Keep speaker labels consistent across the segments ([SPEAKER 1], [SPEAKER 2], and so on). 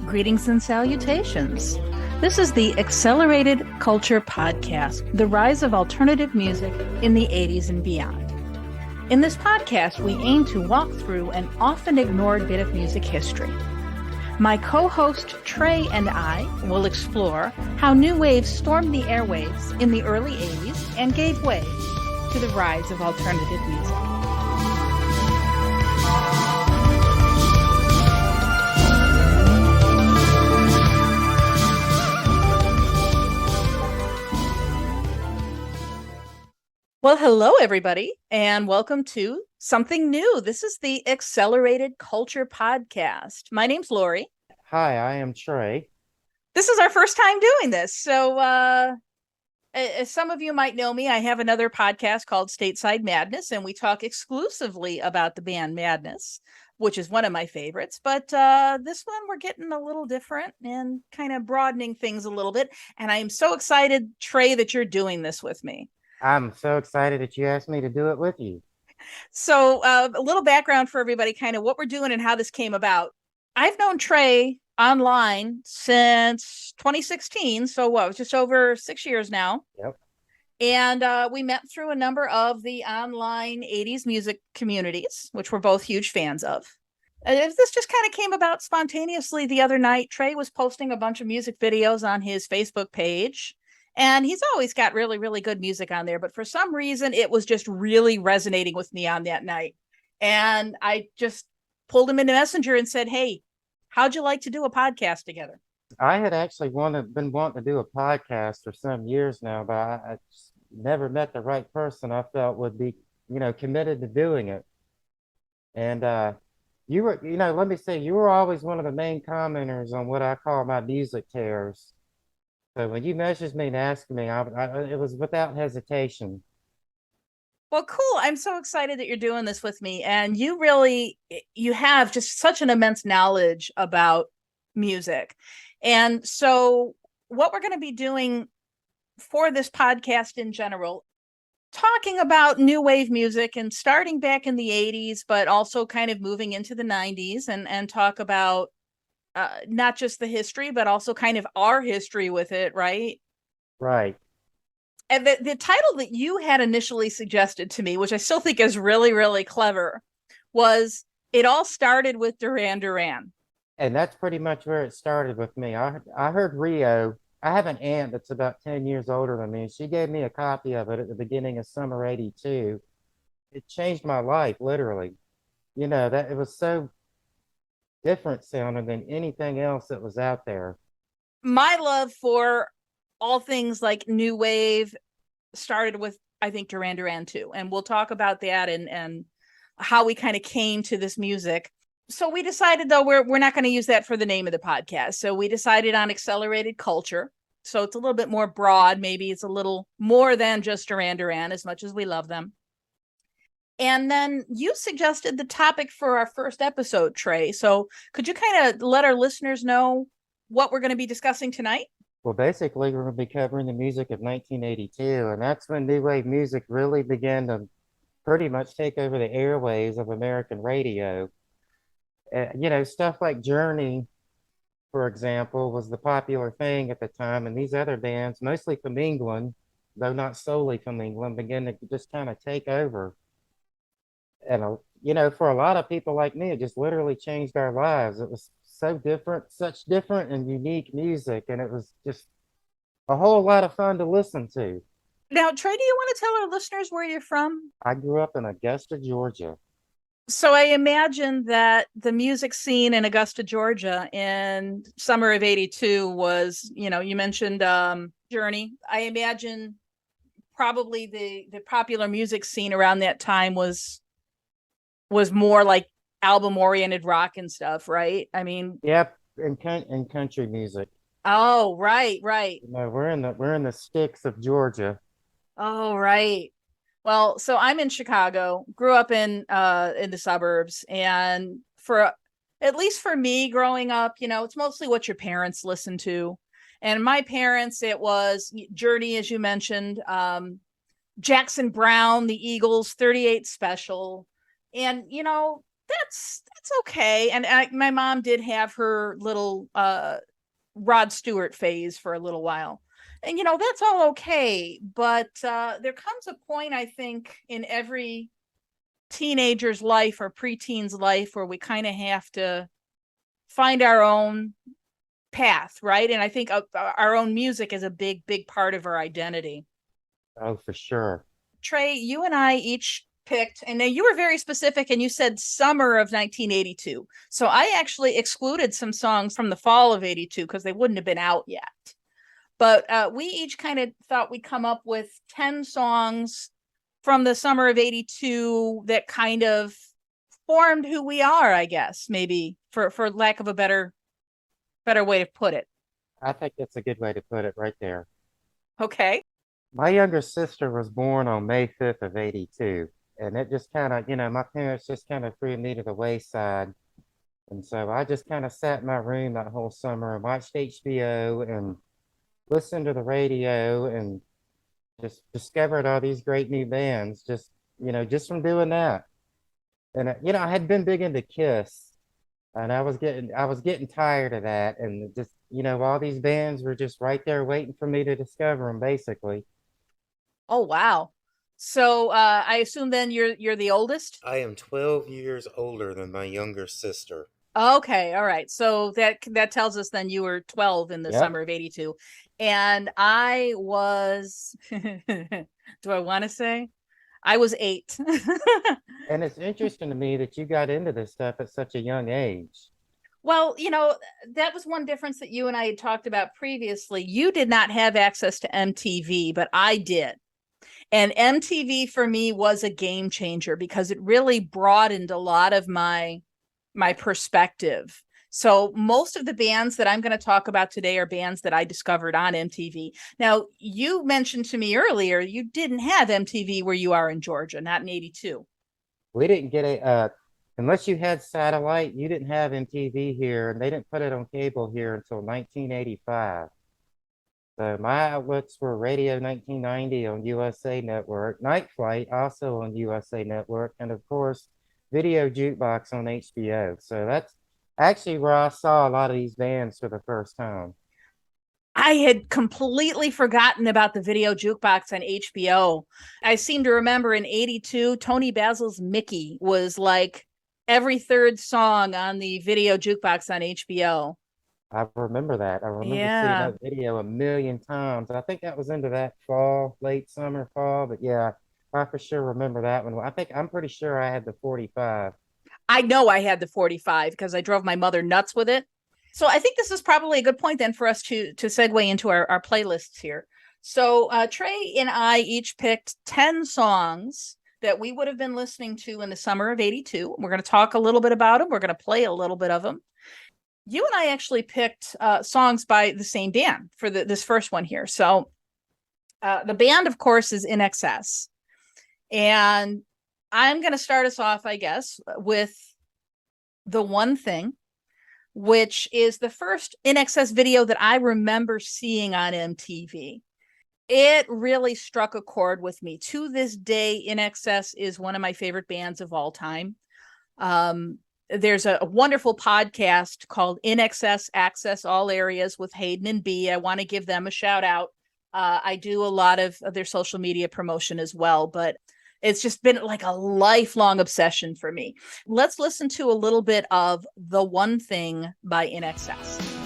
[SPEAKER 1] Greetings and salutations. This is the Accelerated Culture Podcast, the rise of alternative music in the 80s and beyond. In this podcast, we aim to walk through an often ignored bit of music history. My co-host Trey and I will explore how new wave stormed the airwaves in the early 80s and gave way to the rise of alternative music. Well, hello, everybody, and welcome to something new. This is the Accelerated Culture Podcast. My name's Laurie.
[SPEAKER 2] Hi, I am Trey.
[SPEAKER 1] This is our first time doing this. So, as some of you might know me, I have another podcast called Stateside Madness, and we talk exclusively about the band Madness, which is one of my favorites. But this one, we're getting a little different and kind of broadening things a little bit. And I am so excited, Trey, that you're doing this with me.
[SPEAKER 2] I'm so excited that you asked me to do it with you.
[SPEAKER 1] So a little background for everybody, kind of what we're doing and how this came about. I've known Trey online since 2016. So what, just over 6 years now.
[SPEAKER 2] Yep.
[SPEAKER 1] And we met through a number of the online 80s music communities, which we're both huge fans of. This just kind of came about spontaneously the other night. Trey was posting a bunch of music videos on his Facebook page. And he's always got really, really good music on there. But for some reason, it was just really resonating with me on that night. And I just pulled him into Messenger and said, hey, how'd you like to do a podcast together?
[SPEAKER 2] I had actually been wanting to do a podcast for some years now, but I just never met the right person I felt would be, committed to doing it. And you were, let me say, you were always one of the main commenters on what I call my music tears. So when you messaged me and asked me, it was without hesitation.
[SPEAKER 1] Well, cool. I'm so excited that you're doing this with me. And you have just such an immense knowledge about music. And so what we're going to be doing for this podcast in general, talking about new wave music and starting back in the 80s, but also kind of moving into the 90s and talk about not just the history, but also kind of our history with it, right?
[SPEAKER 2] Right.
[SPEAKER 1] And the title that you had initially suggested to me, which I still think is really, really clever, was It All Started with Duran Duran.
[SPEAKER 2] And that's pretty much where it started with me. I heard Rio. I have an aunt that's about 10 years older than me, and she gave me a copy of it at the beginning of summer 82. It changed my life, literally. That it was so different sounding than anything else that was out there.
[SPEAKER 1] My love for all things like new wave started with, I think, Duran Duran too. And we'll talk about that and how we kind of came to this music. So we decided, though, we're not going to use that for the name of the podcast. So we decided on Accelerated Culture. So it's a little bit more broad. Maybe it's a little more than just Duran Duran, as much as we love them. And then you suggested the topic for our first episode, Trey. So could you kind of let our listeners know what we're going to be discussing tonight?
[SPEAKER 2] Well, basically, we're going to be covering the music of 1982, and that's when new wave music really began to pretty much take over the airwaves of American radio. Stuff like Journey, for example, was the popular thing at the time, and these other bands, mostly from England, though not solely from England, began to just kind of take over. And for a lot of people like me, it just literally changed our lives. It was so different, such different and unique music, and it was just a whole lot of fun to listen to.
[SPEAKER 1] Now, Trey, do you want to tell our listeners where you're from?
[SPEAKER 2] I grew up in Augusta, Georgia.
[SPEAKER 1] So I imagine that the music scene in Augusta, Georgia in summer of 82 was, you mentioned Journey. I imagine probably the popular music scene around that time was more like album oriented rock and stuff, right? I mean,
[SPEAKER 2] yep, and country music.
[SPEAKER 1] Oh, right.
[SPEAKER 2] We're in the sticks of Georgia.
[SPEAKER 1] Oh, right. Well, so I'm in Chicago, grew up in the suburbs, and at least for me growing up, it's mostly what your parents listen to. And my parents, it was Journey, as you mentioned, Jackson Brown, the Eagles, 38 Special. And, you know, that's okay. And my mom did have her little Rod Stewart phase for a little while. And, you know, that's all okay. But there comes a point, I think, in every teenager's life or preteen's life where we kind of have to find our own path, right? And I think our own music is a big part of our identity.
[SPEAKER 2] Oh, for sure.
[SPEAKER 1] Trey, you and I each picked, and now you were very specific and you said summer of 1982. So I actually excluded some songs from the fall of 82 because they wouldn't have been out yet. But we each kind of thought we'd come up with 10 songs from the summer of 82 that kind of formed who we are, I guess, maybe for lack of a better way to put it.
[SPEAKER 2] I think that's a good way to put it right there.
[SPEAKER 1] Okay.
[SPEAKER 2] My younger sister was born on May 5th of 82. And it just kind of, my parents just kind of threw me to the wayside. And so I just kind of sat in my room that whole summer and watched HBO and listened to the radio and just discovered all these great new bands just from doing that. And, I had been big into Kiss and I was getting tired of that. And just, all these bands were just right there waiting for me to discover them, basically.
[SPEAKER 1] Oh, wow. So I assume then you're the oldest?
[SPEAKER 3] I am 12 years older than my younger sister.
[SPEAKER 1] Okay, all right. So that tells us then you were 12 in the summer of 82. And I was do I want to say? I was 8.
[SPEAKER 2] And it's interesting to me that you got into this stuff at such a young age.
[SPEAKER 1] Well, that was one difference that you and I had talked about previously. You did not have access to MTV, but I did. And MTV for me was a game changer because it really broadened a lot of my perspective. So most of the bands that I'm going to talk about today are bands that I discovered on MTV. Now, you mentioned to me earlier, you didn't have MTV where you are in Georgia, not in 82.
[SPEAKER 2] We didn't get unless you had satellite, you didn't have MTV here, and they didn't put it on cable here until 1985. So my outlets were Radio 1990 on USA Network, Night Flight also on USA Network, and of course, Video Jukebox on HBO. So that's actually where I saw a lot of these bands for the first time.
[SPEAKER 1] I had completely forgotten about the Video Jukebox on HBO. I seem to remember in 82, Tony Basil's Mickey was like every third song on the Video Jukebox on HBO.
[SPEAKER 2] I remember that. I remember seeing that video a million times. I think that was into that late summer, fall. But yeah, I for sure remember that one. I'm pretty sure I had the 45.
[SPEAKER 1] I know I had the 45 because I drove my mother nuts with it. So I think this is probably a good point then for us to segue into our playlists here. So Trey and I each picked 10 songs that we would have been listening to in the summer of 82. We're going to talk a little bit about them. We're going to play a little bit of them. You and I actually picked songs by the same band for this first one here. So the band, of course, is INXS. And I'm going to start us off, I guess, with The One Thing, which is the first INXS video that I remember seeing on MTV. It really struck a chord with me. To this day, INXS is one of my favorite bands of all time. There's a wonderful podcast called INXS Access All Areas with Hayden and B. I want to give them a shout out. I do a lot of their social media promotion as well, but it's just been like a lifelong obsession for me. Let's listen to a little bit of The One Thing by INXS.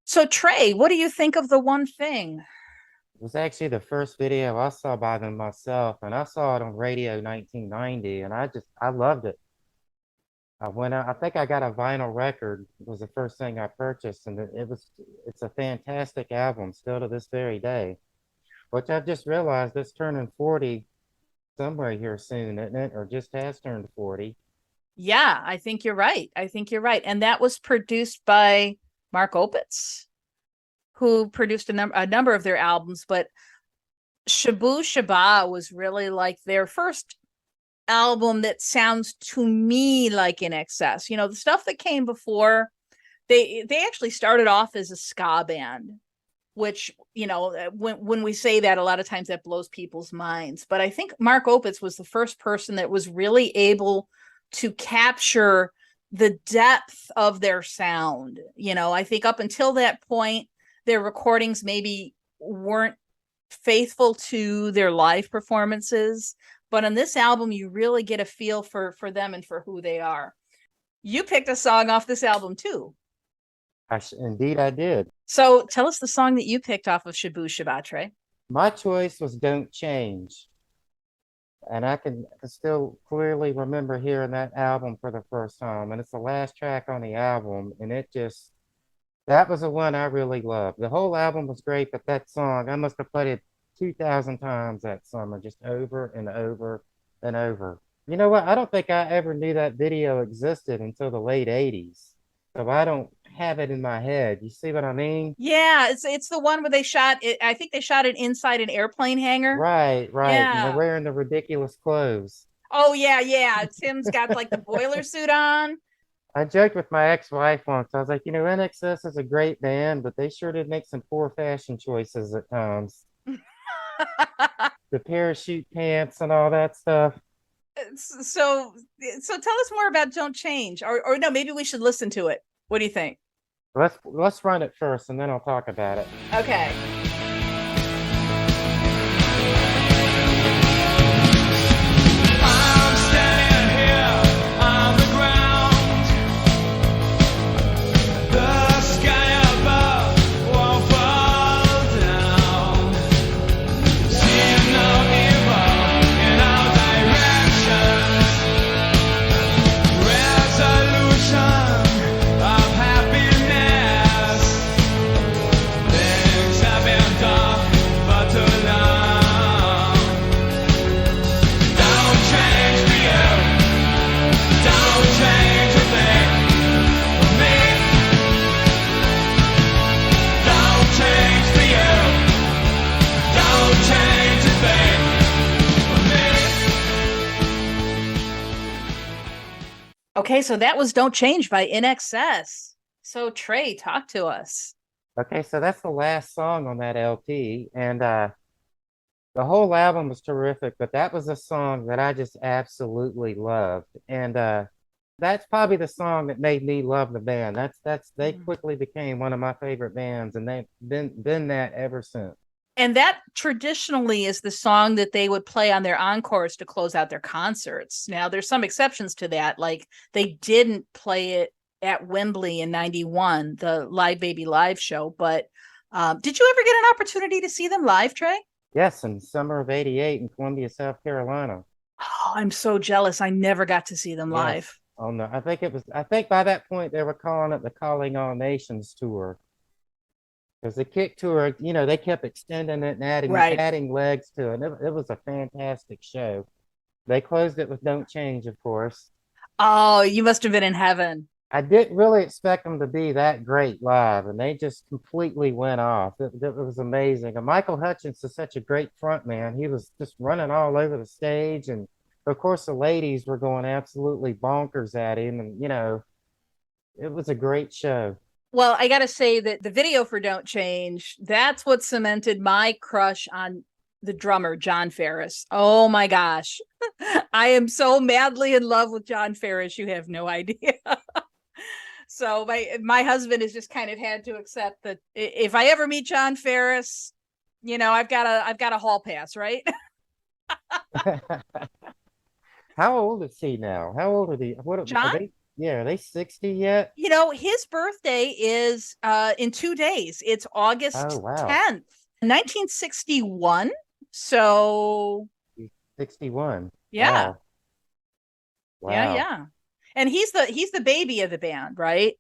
[SPEAKER 1] So Trey, what do you think of The One Thing?
[SPEAKER 2] was actually the first video I saw by them myself, and I saw it on Radio 1990, and I loved it. I went out, I think I got a vinyl record, was the first thing I purchased, and it's a fantastic album still to this very day, which I've just realized it's turning 40 somewhere here soon, isn't it? Or just has turned 40.
[SPEAKER 1] Yeah, I think you're right. I think you're right. And that was produced by Mark Opitz, who produced a number of their albums, but Shabu Shaba was really like their first album that sounds to me like In Excess. You know, the stuff that came before, they actually started off as a ska band, which, you know, when we say that, a lot of times that blows people's minds. But I think Mark Opitz was the first person that was really able to capture the depth of their sound. You know, I think up until that point, their recordings maybe weren't faithful to their live performances. But on this album, you really get a feel for them and for who they are. You picked a song off this album too.
[SPEAKER 2] Indeed, I did.
[SPEAKER 1] So tell us the song that you picked off of Shabu Shaba, Trey.
[SPEAKER 2] My choice was Don't Change. And I can still clearly remember hearing that album for the first time. And it's the last track on the album. And that was the one I really loved. The whole album was great, but that song, I must have played it 2,000 times that summer, just over and over and over. You know what? I don't think I ever knew that video existed until the late 80s. So I don't have it in my head. You see what I mean?
[SPEAKER 1] Yeah, it's the one where they shot it. I think they shot it inside an airplane hangar.
[SPEAKER 2] Right.
[SPEAKER 1] Yeah.
[SPEAKER 2] And they're wearing the ridiculous clothes.
[SPEAKER 1] Oh, yeah. Tim's got like the boiler suit on.
[SPEAKER 2] I joked with my ex-wife once. I was like, you know, NXS is a great band, but they sure did make some poor fashion choices at times. The parachute pants and all that stuff.
[SPEAKER 1] So tell us more about Don't Change, or no, maybe we should listen to it. What do you think?
[SPEAKER 2] Let's run it first, and then I'll talk about it.
[SPEAKER 1] Okay.
[SPEAKER 4] I'm standing here on the ground. The sky above won't fall down. Seeing no evil in all directions. Resolution of happiness. Things have been dark for too long. Don't change for you. Don't change a thing for me. Don't change for you. Don't change a thing for me.
[SPEAKER 1] Okay, so that was Don't Change by In Excess. So Trey, talk to us.
[SPEAKER 2] Okay, so that's the last song on that LP, and the whole album was terrific, but that was a song that I just absolutely loved, and that's probably the song that made me love the band. They quickly became one of my favorite bands, and they've been that ever since.
[SPEAKER 1] And that traditionally is the song that they would play on their encores to close out their concerts. Now, there's some exceptions to that. Like they didn't play it at Wembley in 91, the Live Baby Live show. But did you ever get an opportunity to see them live, Trey?
[SPEAKER 2] Yes, in summer of '88 in Columbia, South Carolina.
[SPEAKER 1] Oh, I'm so jealous. I never got to see them
[SPEAKER 2] Yes.
[SPEAKER 1] live.
[SPEAKER 2] Oh no, I think by that point they were calling it the Calling All Nations tour. Because the Kick tour, you know, they kept extending it and adding legs to it. It was a fantastic show. They closed it with Don't Change, of course.
[SPEAKER 1] Oh, you must have been in heaven.
[SPEAKER 2] I didn't really expect them to be that great live, and they just completely went off. It was amazing. And Michael Hutchence is such a great front man. He was just running all over the stage, and of course the ladies were going absolutely bonkers at him, and you know, it was a great show.
[SPEAKER 1] Well, I got to say that the video for Don't Change, that's what cemented my crush on the drummer, John Ferris. Oh my gosh. I am so madly in love with John Ferris. You have no idea. So my husband has just kind of had to accept that if I ever meet John Ferris, you know, I've got a hall pass, right?
[SPEAKER 2] How old is he now? How old are they?
[SPEAKER 1] John?
[SPEAKER 2] Are they 60 yet?
[SPEAKER 1] You know, his birthday is in 2 days. It's August 10th. 1961. So
[SPEAKER 2] 61.
[SPEAKER 1] yeah.
[SPEAKER 2] Wow.
[SPEAKER 1] Yeah,
[SPEAKER 2] Wow.
[SPEAKER 1] yeah. And he's the baby of the band, right?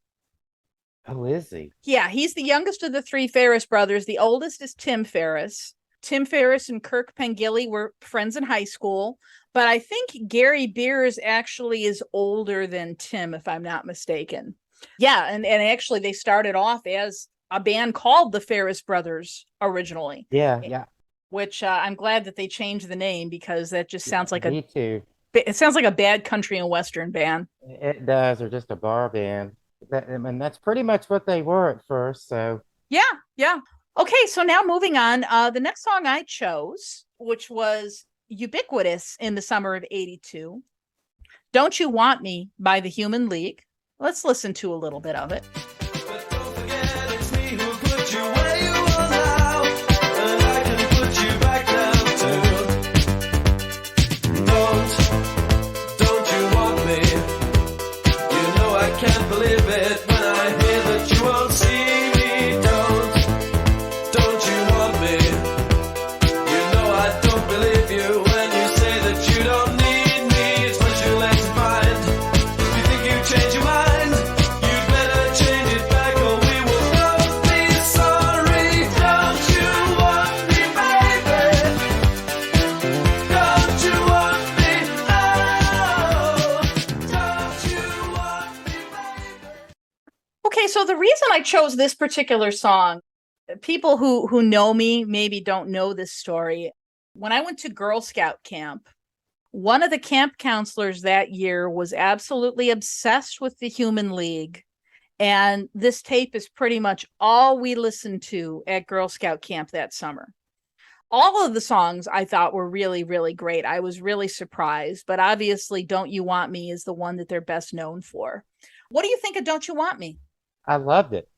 [SPEAKER 2] Oh, is he?
[SPEAKER 1] Yeah, he's the youngest of the three Ferris brothers. The oldest is Tim Ferris. Tim Ferris and Kirk Pengilly were friends in high school, but I think Gary Beers actually is older than Tim, if I'm not mistaken. Yeah, and actually they started off as a band called the Ferris Brothers originally.
[SPEAKER 2] Yeah, yeah.
[SPEAKER 1] Which I'm glad that they changed the name because that just sounds like
[SPEAKER 2] Me too.
[SPEAKER 1] it sounds like a bad country and western band.
[SPEAKER 2] It does, or just a bar band. And that's pretty much what they were at first. So
[SPEAKER 1] Yeah, yeah. Okay, so now moving on. The next song I chose, which was ubiquitous in the summer of 82, Don't You Want Me by the Human League. Let's listen to a little bit of it.
[SPEAKER 4] But don't forget it's me who put you where you are now, and I can put you back down too. Don't you want me? You know I can't believe it when I hear that you won't see me. Don't you want me? You know I don't believe you when you say that you don't need me. It's what you let to find. You think you change your mind? You'd better change it back or we will both be sorry. Don't you want me, baby? Don't you want me? Oh, don't you want me, baby?
[SPEAKER 1] Okay, so the reason I chose this particular song, people who know me maybe don't know this story. When I went to Girl Scout camp, one of the camp counselors that year was absolutely obsessed with the Human League. And this tape is pretty much all we listened to at Girl Scout camp that summer. All of the songs I thought were really, really great. I was really surprised, but obviously Don't You Want Me is the one that they're best known for. What do you think of Don't You Want Me?
[SPEAKER 2] I loved it.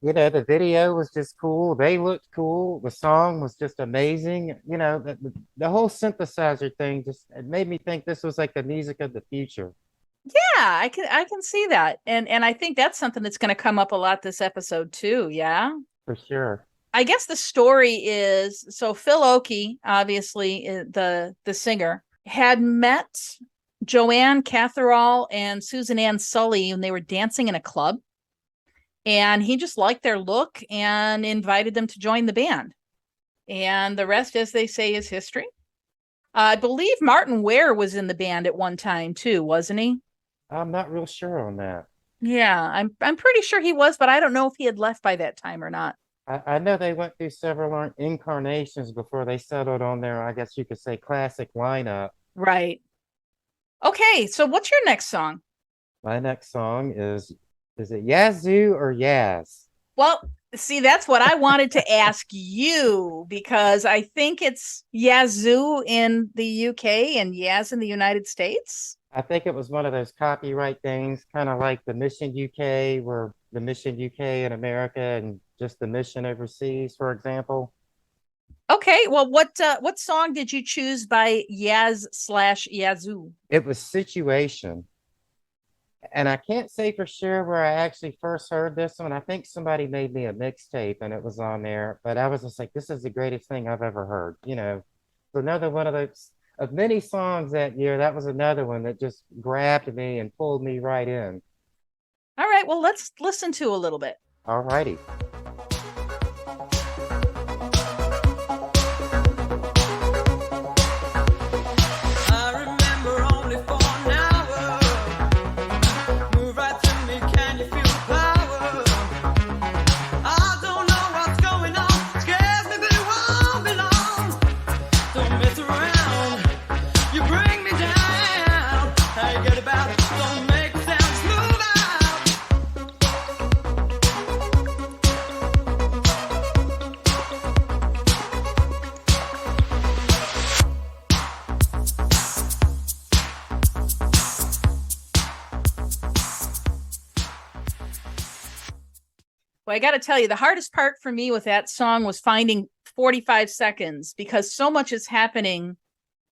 [SPEAKER 2] The video was just cool. They looked cool. The song was just amazing. The whole synthesizer thing just it made me think this was like the music of the future.
[SPEAKER 1] Yeah, I can see that. And I think that's something that's going to come up a lot this episode too, yeah.
[SPEAKER 2] For sure.
[SPEAKER 1] I guess the story is so Phil Oakey, obviously the singer, had met Joanne Catherall and Susan Ann Sully when they were dancing in a club. And he just liked their look and invited them to join the band. And the rest, as they say, is history. I believe Martin Ware was in the band at one time too, wasn't he?
[SPEAKER 2] I'm not real sure on that.
[SPEAKER 1] Yeah, I'm pretty sure he was, but I don't know if he had left by that time or not.
[SPEAKER 2] I know they went through several incarnations before they settled on their, I guess you could say, classic lineup.
[SPEAKER 1] Right. Okay, so what's your next song?
[SPEAKER 2] My next song is it Yazoo or Yaz?
[SPEAKER 1] Well, see, that's what I wanted to ask you because I think it's Yazoo in the UK and Yaz in the United States.
[SPEAKER 2] I think it was one of those copyright things, kind of like the Mission UK, where the Mission UK in America and just the Mission overseas, for example.
[SPEAKER 1] Okay, well, what song did you choose by Yaz/Yazoo?
[SPEAKER 2] It was Situation. And I can't say for sure where I actually first heard this one. I think somebody made me a mixtape and it was on there, but I was just like, this is the greatest thing I've ever heard. So another one of those of many songs that year. That was another one that just grabbed me and pulled me right in.
[SPEAKER 1] All right, well, let's listen to a little bit.
[SPEAKER 2] All righty.
[SPEAKER 4] I remember only for an hour. Move right through me, can you feel the power? I don't know what's going on. Scares me, but it won't be long. Don't mess around. You bring me down. How you get about? Don't make sounds. Move out.
[SPEAKER 1] Well, I got to tell you, the hardest part for me with that song was finding 45 seconds because so much is happening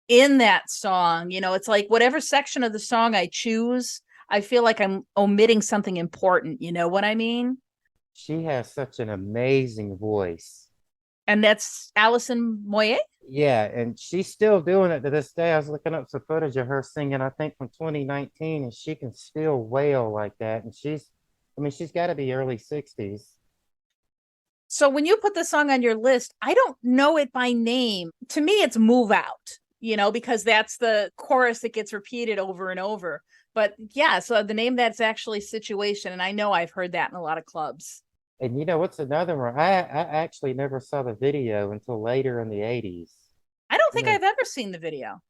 [SPEAKER 1] in that song. It's like whatever section of the song I choose, I feel like I'm omitting something important. You know what I mean?
[SPEAKER 2] She has such an amazing voice.
[SPEAKER 1] And that's Alison Moyet?
[SPEAKER 2] Yeah, and she's still doing it to this day. I was looking up some footage of her singing, I think from 2019, and she can still wail like that. And she's got to be early 60s.
[SPEAKER 1] So when you put the song on your list, I don't know it by name. To me, it's Move Out, because that's the chorus that gets repeated over and over. But yeah, so the name that's actually Situation. And I know I've heard that in a lot of clubs.
[SPEAKER 2] And what's another one? I actually never saw the video until later in the 80s.
[SPEAKER 1] I don't think I've ever seen the video.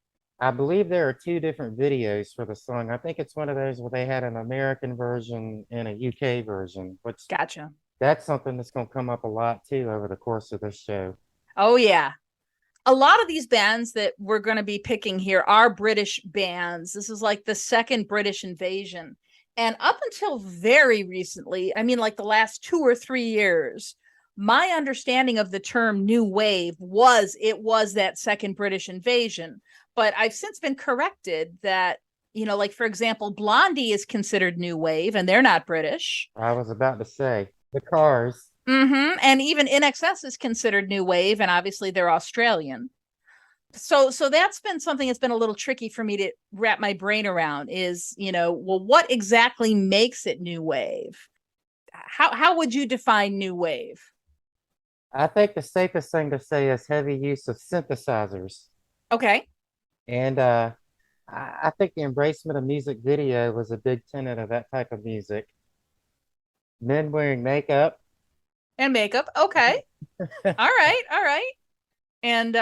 [SPEAKER 2] I believe there are two different videos for the song. I think it's one of those where they had an American version and a UK version, which
[SPEAKER 1] Gotcha.
[SPEAKER 2] that's something that's going to come up a lot too over the course of this show.
[SPEAKER 1] Oh, yeah. A lot of these bands that we're going to be picking here are British bands. This is like the second British invasion. And up until very recently, I mean, like the last 2 or 3 years, my understanding of the term new wave was that second British invasion. But I've since been corrected that, like, for example, Blondie is considered new wave and they're not British.
[SPEAKER 2] I was about to say the Cars.
[SPEAKER 1] Mm-hmm. And even INXS is considered new wave, and obviously they're Australian. So that's been something that's been a little tricky for me to wrap my brain around is, well, what exactly makes it new wave? How would you define new wave?
[SPEAKER 2] I think the safest thing to say is heavy use of synthesizers.
[SPEAKER 1] Okay.
[SPEAKER 2] And I think the embracement of music video was a big tenet of that type of music. Men wearing makeup.
[SPEAKER 1] And makeup. Okay. All right. And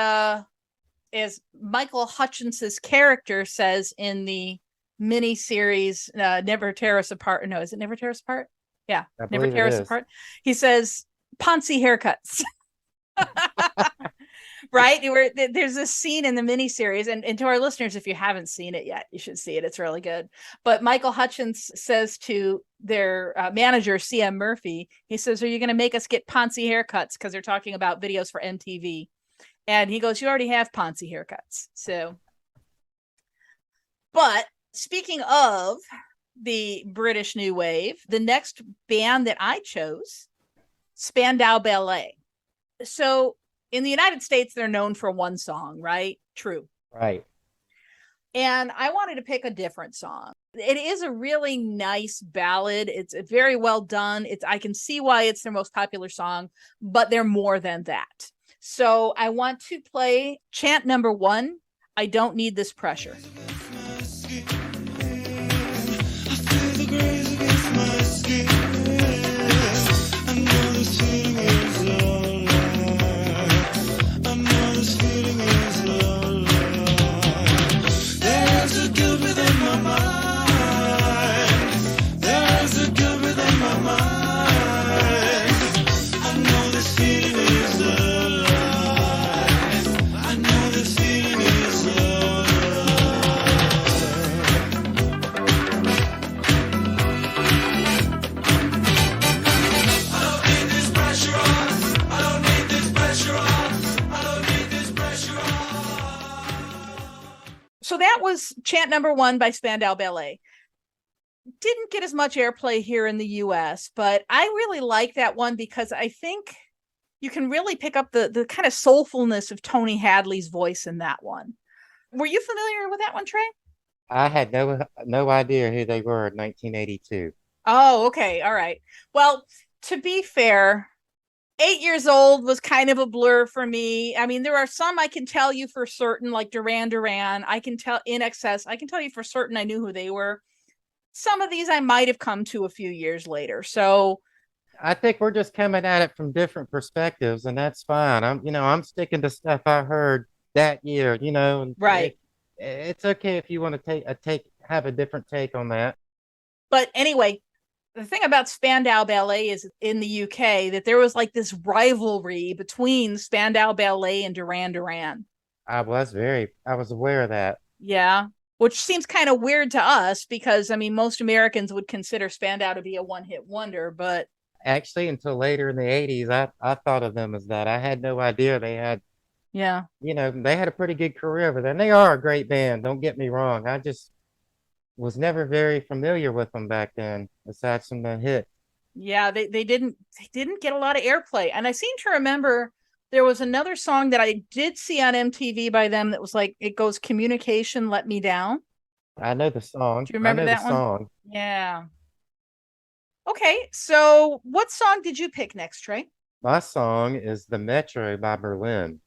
[SPEAKER 1] as Michael Hutchinson's character says in the miniseries Never Tear Us Apart. No, is it Never Tear Us Apart? Yeah, Never Tear Us Apart. He says, Ponzi haircuts. Right? There's a scene in the miniseries, and to our listeners, if you haven't seen it yet, you should see it. It's really good. But Michael Hutchins says to their manager, CM Murphy, he says, are you going to make us get Ponzi haircuts? Because they're talking about videos for MTV. And he goes, you already have Ponzi haircuts. So, but speaking of the British New Wave, the next band that I chose, Spandau Ballet. So in the United States, they're known for one song, right? True.
[SPEAKER 2] Right.
[SPEAKER 1] And I wanted to pick a different song. It is a really nice ballad. It's very well done. I can see why it's their most popular song, but they're more than that. So I want to play chant number 1, I Don't Need This Pressure. So that was chant number 1 by Spandau Ballet. Didn't get as much airplay here in the US, but I really like that one because I think you can really pick up the kind of soulfulness of Tony Hadley's voice in that one. Were you familiar with that one, Trey?
[SPEAKER 2] I had no idea who they were in 1982.
[SPEAKER 1] Oh, okay. All right. Well, to be fair, 8 years old was kind of a blur for me. I mean, there are some I can tell you for certain, like Duran Duran. I can tell INXS. I can tell you for certain I knew who they were. Some of these I might have come to a few years later. So
[SPEAKER 2] I think we're just coming at it from different perspectives, and that's fine. I'm sticking to stuff I heard that year, and
[SPEAKER 1] right.
[SPEAKER 2] It's okay if you want to have a different take on that.
[SPEAKER 1] But anyway, the thing about Spandau Ballet is in the UK that there was like this rivalry between Spandau Ballet and Duran Duran.
[SPEAKER 2] I was aware of that.
[SPEAKER 1] Yeah. Which seems kind of weird to us because, I mean, most Americans would consider Spandau to be a one-hit wonder, but
[SPEAKER 2] actually, until later in the 80s, I thought of them as that. I had no idea they had, they had a pretty good career over there. And they are a great band, don't get me wrong. I just was never very familiar with them back then, aside from the hit.
[SPEAKER 1] Yeah, they didn't get a lot of airplay. And I seem to remember There was another song that I did see on MTV by them that was like, it goes, Communication Let Me Down.
[SPEAKER 2] I know the song.
[SPEAKER 1] Do you
[SPEAKER 2] I
[SPEAKER 1] remember
[SPEAKER 2] know the
[SPEAKER 1] that one?
[SPEAKER 2] song.
[SPEAKER 1] Yeah. Okay, so what song did you pick next, Trey?
[SPEAKER 2] My song is The Metro by Berlin,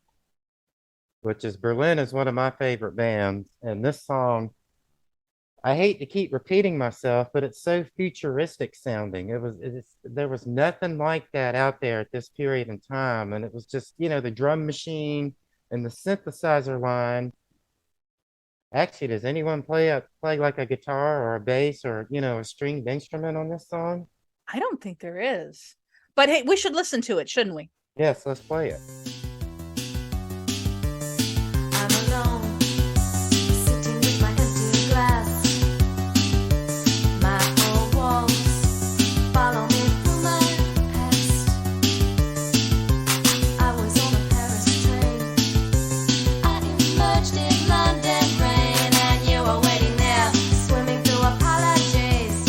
[SPEAKER 2] Berlin is one of my favorite bands. And this song, I hate to keep repeating myself, but it's so futuristic sounding. There was nothing like that out there at this period in time. And it was just, the drum machine and the synthesizer line. Actually, does anyone play like a guitar or a bass or, a stringed instrument on this song?
[SPEAKER 1] I don't think there is. But hey, we should listen to it, shouldn't we?
[SPEAKER 2] Yes, let's play it.
[SPEAKER 5] I'm alone, sitting with my empty glass. My old walls follow me through my past. I was on a Paris train. I emerged in London rain, and you were waiting there, swimming through apologies.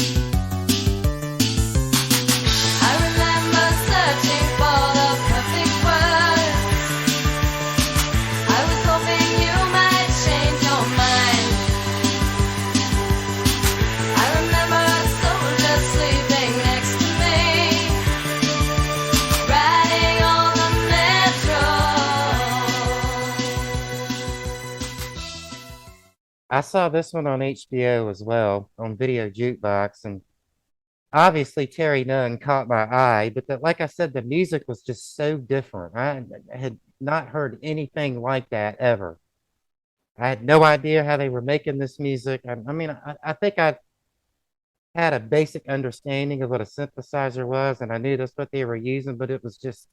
[SPEAKER 5] I remember searching for the perfect words. I was hoping you might change your mind. I remember a soldier sleeping next to me, riding on the metro.
[SPEAKER 2] I saw this one on HBO as well, on Video Jukebox, and obviously Terry Nunn caught my eye, but like I said, the music was just so different. I had not heard anything like that ever. I had no idea how they were making this music. I think I had a basic understanding of what a synthesizer was, and I knew that's what they were using, but it was just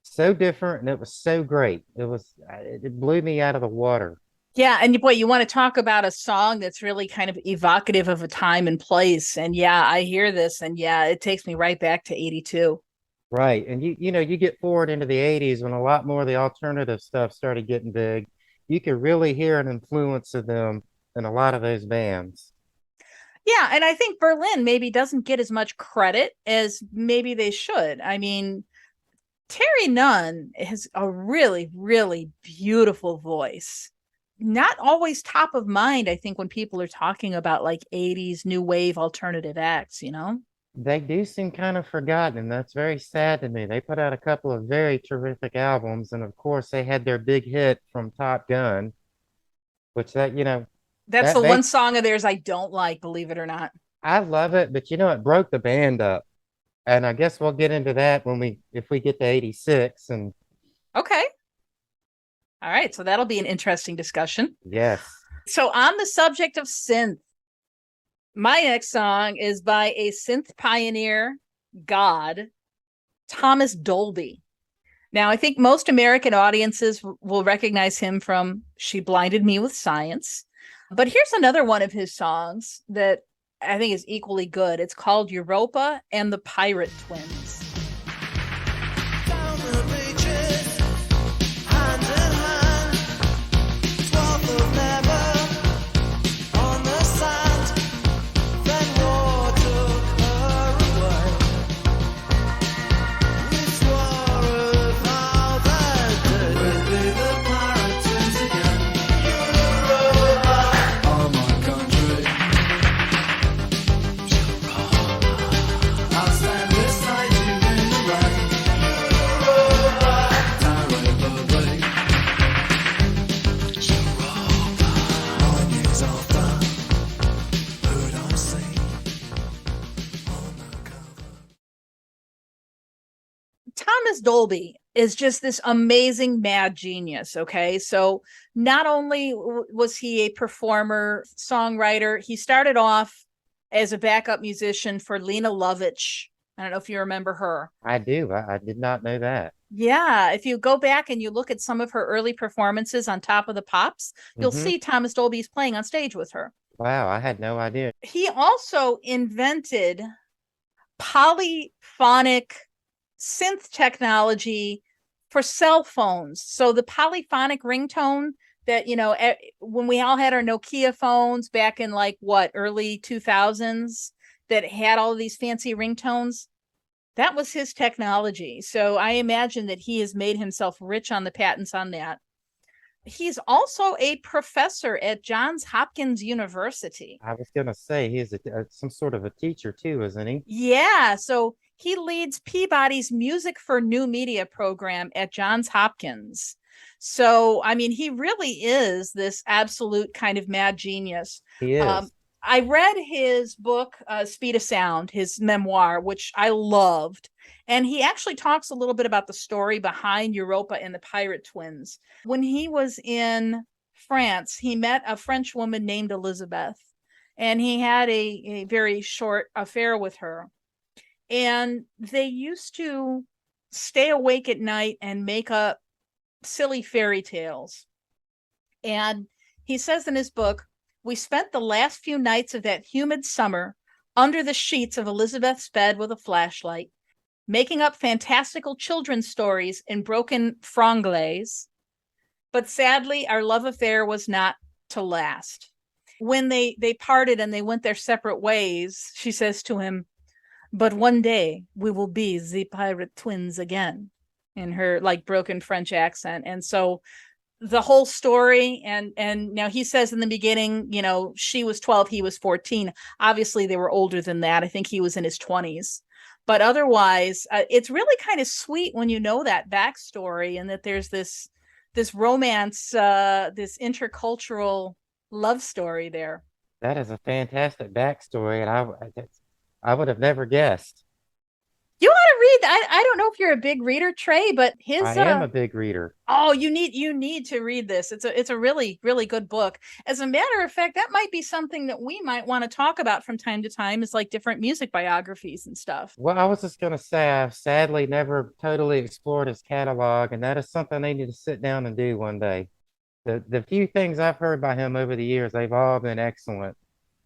[SPEAKER 2] so different, and it was so great. It blew me out of the water.
[SPEAKER 1] Yeah, and boy, you want to talk about a song that's really kind of evocative of a time and place. And yeah, I hear this, and yeah, it takes me right back to 82.
[SPEAKER 2] Right. And you get forward into the 80s when a lot more of the alternative stuff started getting big. You could really hear an influence of them in a lot of those bands.
[SPEAKER 1] Yeah, and I think Berlin maybe doesn't get as much credit as maybe they should. I mean, Terry Nunn has a really, really beautiful voice. Not always top of mind, I think, when people are talking about like 80s new wave alternative acts,
[SPEAKER 2] They do seem kind of forgotten, and that's very sad to me. They put out a couple of very terrific albums, and of course they had their big hit from Top Gun, which
[SPEAKER 1] That's
[SPEAKER 2] that
[SPEAKER 1] the
[SPEAKER 2] they,
[SPEAKER 1] one song of theirs I don't like, believe it or not.
[SPEAKER 2] I love it, but it broke the band up. And I guess we'll get into that if we get to 86. And
[SPEAKER 1] Okay. All right, so that'll be an interesting discussion.
[SPEAKER 2] yes.
[SPEAKER 1] So on the subject of synth, my next song is by a synth pioneer god, Thomas Dolby. Now, I think most American audiences will recognize him from She Blinded Me with Science. But here's another one of his songs that I think is equally good. It's called Europa and the Pirate Twins.
[SPEAKER 4] Down the beaches, hand in hand, 12th of November, on the sand, then war took her away. We swore a vow that day we'll be the pirate twins again. Europa, oh my country. I'll stand beside you in the rain. Europa, direct the way. Europa, 9 years after, who'd I see on the cover?
[SPEAKER 1] Thomas Dolby is just this amazing mad genius. Okay. So not only was he a performer, songwriter, he started off as a backup musician for Lena Lovitch. I don't know if you remember her.
[SPEAKER 2] I do. I did not know that.
[SPEAKER 1] Yeah. If you go back and you look at some of her early performances on Top of the Pops, you'll
[SPEAKER 2] Mhm.
[SPEAKER 1] see Thomas Dolby's playing on stage with her.
[SPEAKER 2] Wow, I had no idea.
[SPEAKER 1] He also invented polyphonic synth technology for cell phones. So the polyphonic ringtone that, when we all had our Nokia phones back in early 2000s that had all of these fancy ringtones, That was his technology. So I imagine that he has made himself rich on the patents on that. He's also a professor at Johns Hopkins University.
[SPEAKER 2] I was gonna say he's some sort of a teacher too, isn't he?
[SPEAKER 1] Yeah, so he leads Peabody's Music for New Media program at Johns Hopkins. So, I mean, he really is this absolute kind of mad genius.
[SPEAKER 2] He is.
[SPEAKER 1] I read his book, Speed of Sound, his memoir, which I loved. And he actually talks a little bit about the story behind Europa and the Pirate Twins. When he was in France, he met a French woman named Elizabeth, and he had a very short affair with her. And they used to stay awake at night and make up silly fairy tales. And he says in his book, we spent the last few nights of that humid summer under the sheets of Elizabeth's bed with a flashlight, making up fantastical children's stories in broken franglais. But sadly, our love affair was not to last. When they parted and they went their separate ways, she says to him, but one day we will be the pirate twins again, in her like broken French accent. And so the whole story, and now he says in the beginning, you know, she was 12, he was 14. Obviously they were older than that. I think he was in his 20s. But otherwise, it's really kind of sweet when you know that backstory, and that there's this romance, this intercultural love story there.
[SPEAKER 2] That is a fantastic backstory, and I would have never guessed.
[SPEAKER 1] You ought to read. I don't know if you're a big reader, Trey, but his
[SPEAKER 2] I am a big reader.
[SPEAKER 1] oh, you need to read this. It's a really, really good book. As a matter of fact, that might be something that we might want to talk about from time to time, is like different music biographies and stuff.
[SPEAKER 2] Well, I was just gonna say I've sadly never totally explored his catalog, and that is something I need to sit down and do one day. The few things I've heard by him over the years, they've all been excellent.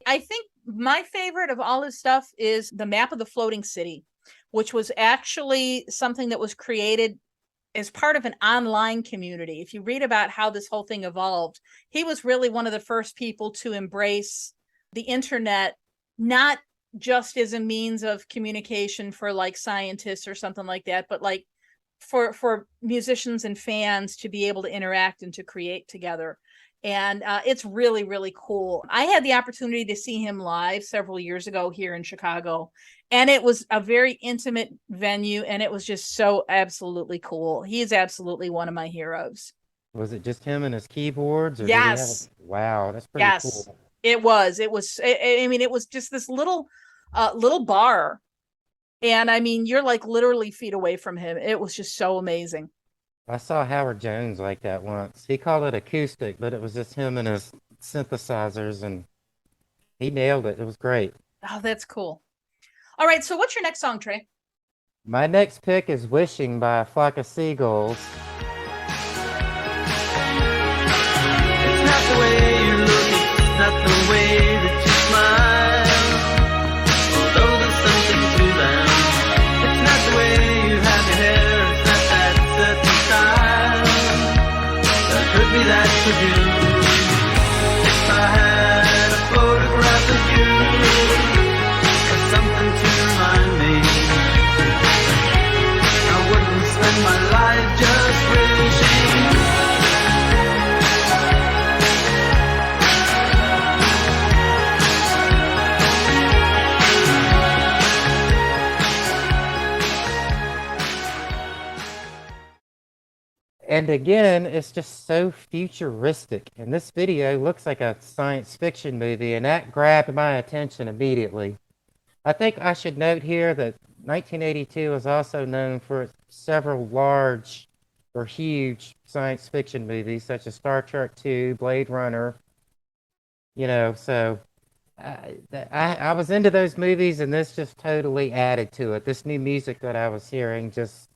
[SPEAKER 1] I think my favorite of all his stuff is The Map of the Floating City, which was actually something that was created as part of an online community. If you read about how this whole thing evolved, he was really one of the first people to embrace the internet, not just as a means of communication for like scientists or something like that, but like for musicians and fans to be able to interact and to create together. And it's really, really cool. I had the opportunity to see him live several years ago here in Chicago, and it was a very intimate venue, and it was just so absolutely cool. He is absolutely one of my heroes.
[SPEAKER 2] Was it just him and his keyboards, or did he have
[SPEAKER 1] Yes.
[SPEAKER 2] Wow, that's pretty
[SPEAKER 1] Yes,
[SPEAKER 2] cool.
[SPEAKER 1] it was. I mean, it was just this little bar. And I mean, you're like literally feet away from him. It was just so amazing.
[SPEAKER 2] I saw Howard Jones like that once. He called it acoustic, but it was just him and his synthesizers, and he nailed it. It was great.
[SPEAKER 1] Oh, that's cool. All right, so what's your next song, Trey?
[SPEAKER 2] My next pick is Wishing by a Flock of Seagulls.
[SPEAKER 4] It's not the way you look, it's not the way that you smile. Although there's something to them. It's not the way you have your hair, it's not that certain style. That could be that for you. If I had a photograph of you, or something to remind me, I wouldn't spend my life just wishing.
[SPEAKER 2] And again, it's just so futuristic. And this video looks like a science fiction movie, and that grabbed my attention immediately. I think I should note here that 1982 is also known for several large or huge science fiction movies, such as Star Trek II, Blade Runner. You know, so I was into those movies, and this just totally added to it. This new music that I was hearing just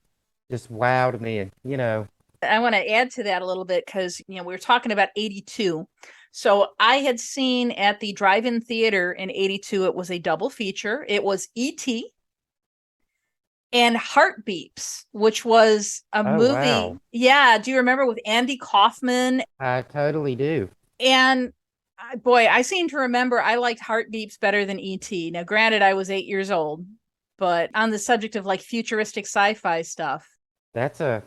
[SPEAKER 2] wowed me, and you know.
[SPEAKER 1] I want to add to that a little bit because, you know, we were talking about 82. So I had seen at the drive-in theater in 82, it was a double feature. It was E.T. and Heartbeeps, which was a movie.
[SPEAKER 2] Wow.
[SPEAKER 1] Yeah. Do you remember, with Andy Kaufman?
[SPEAKER 2] I totally do.
[SPEAKER 1] And boy, I seem to remember I liked Heartbeeps better than E.T. Now, granted, I was 8 years old, but on the subject of like futuristic sci-fi stuff.
[SPEAKER 2] That's a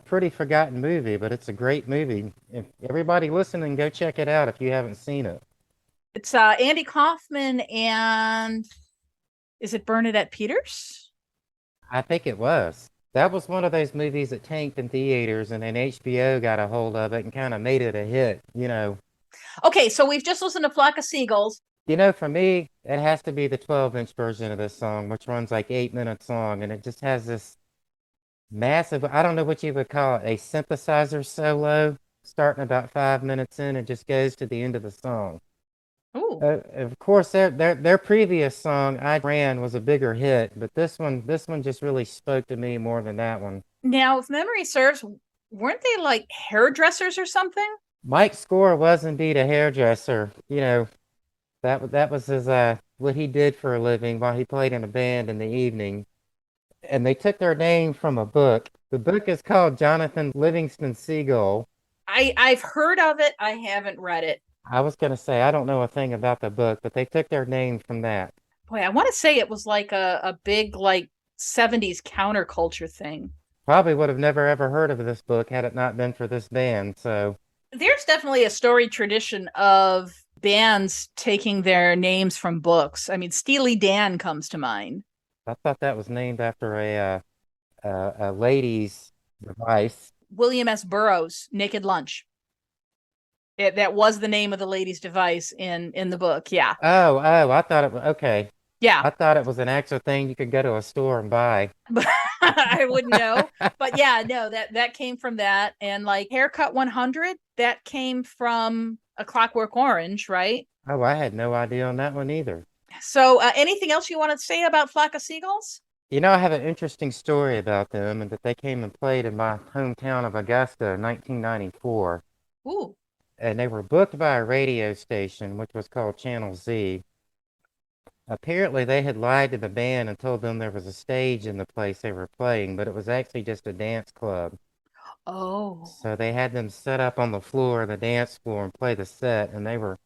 [SPEAKER 2] pretty forgotten movie, but it's a great movie. If everybody listening, go check it out if you haven't seen it.
[SPEAKER 1] It's Andy Kaufman and is it Bernadette Peters?
[SPEAKER 2] I think it was. That was one of those movies that tanked in theaters, and then HBO got a hold of it and kind of made it a hit, you know.
[SPEAKER 1] Okay, so we've just listened to Flock of Seagulls.
[SPEAKER 2] You know, for me, it has to be the 12-inch version of this song, which runs like 8 minutes long, and it just has this massive, I don't know what you would call it, a synthesizer solo starting about 5 minutes in and just goes to the end of the song.
[SPEAKER 1] Ooh.
[SPEAKER 2] Of course, their previous song, I Ran, was a bigger hit, but this one just really spoke to me more than that one.
[SPEAKER 1] Now, if memory serves, weren't they like hairdressers or something?
[SPEAKER 2] Mike Score was indeed a hairdresser. You know, that was his what he did for a living while he played in a band in the evening. And they took their name from a book. The book is called Jonathan Livingston Seagull.
[SPEAKER 1] I've heard of it. I haven't read it.
[SPEAKER 2] I was going to say, I don't know a thing about the book, but they took their name from that.
[SPEAKER 1] Boy, I want to say it was like a big like 70s counterculture thing.
[SPEAKER 2] Probably would have never ever heard of this book had it not been for this band. So
[SPEAKER 1] There's definitely a storied tradition of bands taking their names from books. I mean, Steely Dan comes to mind.
[SPEAKER 2] I thought that was named after a lady's device.
[SPEAKER 1] William S. Burroughs, Naked Lunch. That was the name of the lady's device in the book. Yeah.
[SPEAKER 2] Oh, I thought it was okay.
[SPEAKER 1] Yeah.
[SPEAKER 2] I thought it was an actual thing you could go to a store and buy.
[SPEAKER 1] But I wouldn't know. But yeah, no, that came from that. And like Haircut 100, that came from A Clockwork Orange, right?
[SPEAKER 2] Oh, I had no idea on that one either.
[SPEAKER 1] So anything else you want to say about Flock of Seagulls?
[SPEAKER 2] You know, I have an interesting story about them and that they came and played in my hometown of Augusta in 1994.
[SPEAKER 1] Ooh.
[SPEAKER 2] And they were booked by a radio station, which was called Channel Z. Apparently, they had lied to the band and told them there was a stage in the place they were playing, but it was actually just a dance club.
[SPEAKER 1] Oh.
[SPEAKER 2] So they had them set up on the floor of the dance floor and play the set, and they were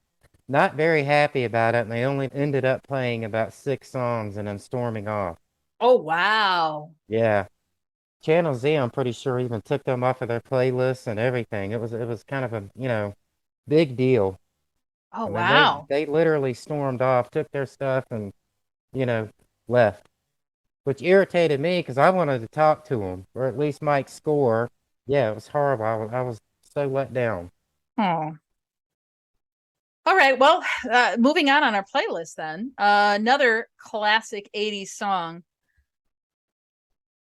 [SPEAKER 2] not very happy about it, and they only ended up playing about 6 songs and then storming off.
[SPEAKER 1] Oh, wow.
[SPEAKER 2] Yeah. Channel Z, I'm pretty sure, even took them off of their playlists and everything. It was kind of a, you know, big deal.
[SPEAKER 1] Oh,
[SPEAKER 2] I mean,
[SPEAKER 1] wow.
[SPEAKER 2] they literally stormed off, took their stuff, and, you know, left. Which irritated me because I wanted to talk to them, or at least Mike Score. Yeah, it was horrible. I was so let down.
[SPEAKER 1] Oh. All right. Well, moving on our playlist then. Another classic 80s song.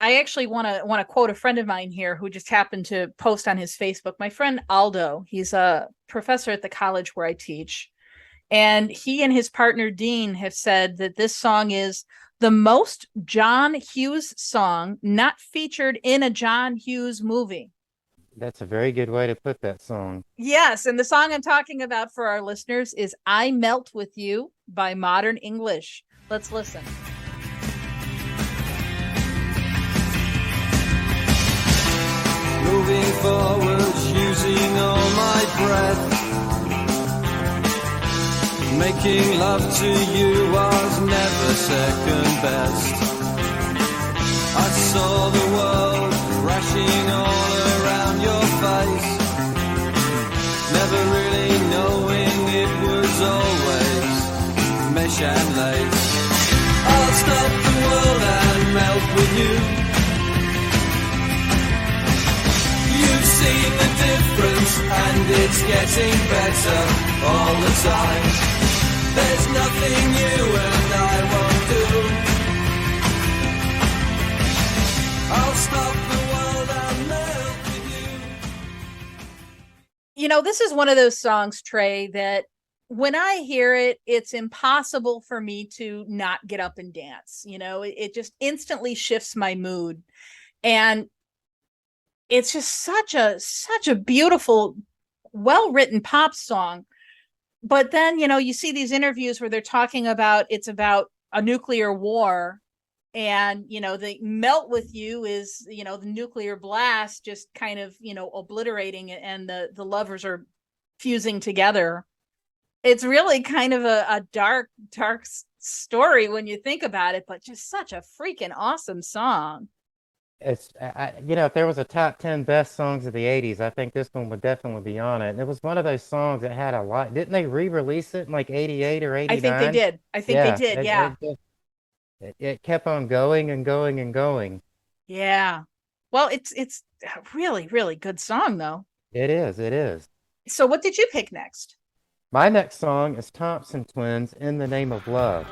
[SPEAKER 1] I actually want to quote a friend of mine here who just happened to post on his Facebook. My friend Aldo, he's a professor at the college where I teach. And he and his partner Dean have said that this song is the most John Hughes song not featured in a John Hughes movie.
[SPEAKER 2] That's a very good way to put that song.
[SPEAKER 1] Yes, and the song I'm talking about for our listeners is I Melt With You by Modern English. Let's listen.
[SPEAKER 4] Moving forward, using all my breath. Making love to you was never second best. I saw the world crashing all around your face, never really knowing it was always mesh and lace. I'll stop the world and melt with you. You've seen the difference and it's getting better all the time. There's nothing you and I won't do. I'll stop the world and melt with you.
[SPEAKER 1] You know, this is one of those songs, Trey, that when I hear it, it's impossible for me to not get up and dance. You know, it just instantly shifts my mood. And it's just such a beautiful, well-written pop song. But then, you know, you see these interviews where they're talking about it's about a nuclear war. And, you know, the melt with you is, you know, the nuclear blast just kind of, you know, obliterating it and the lovers are fusing together. It's really kind of a dark story when you think about it, but just such a freaking awesome song.
[SPEAKER 2] It's you know, if there was a top 10 best songs of the 80s, I think this one would definitely be on it. And it was one of those songs that had a lot. Didn't they re-release it in like 88 or
[SPEAKER 1] I think they
[SPEAKER 2] 89?
[SPEAKER 1] did. I think they
[SPEAKER 2] Yeah,
[SPEAKER 1] did. Yeah.
[SPEAKER 2] it kept on going and going and going.
[SPEAKER 1] Yeah. Well, it's a really, really good song though.
[SPEAKER 2] It is, it is.
[SPEAKER 1] So what did you pick next?
[SPEAKER 2] My next song is Thompson Twins, In the Name of Love.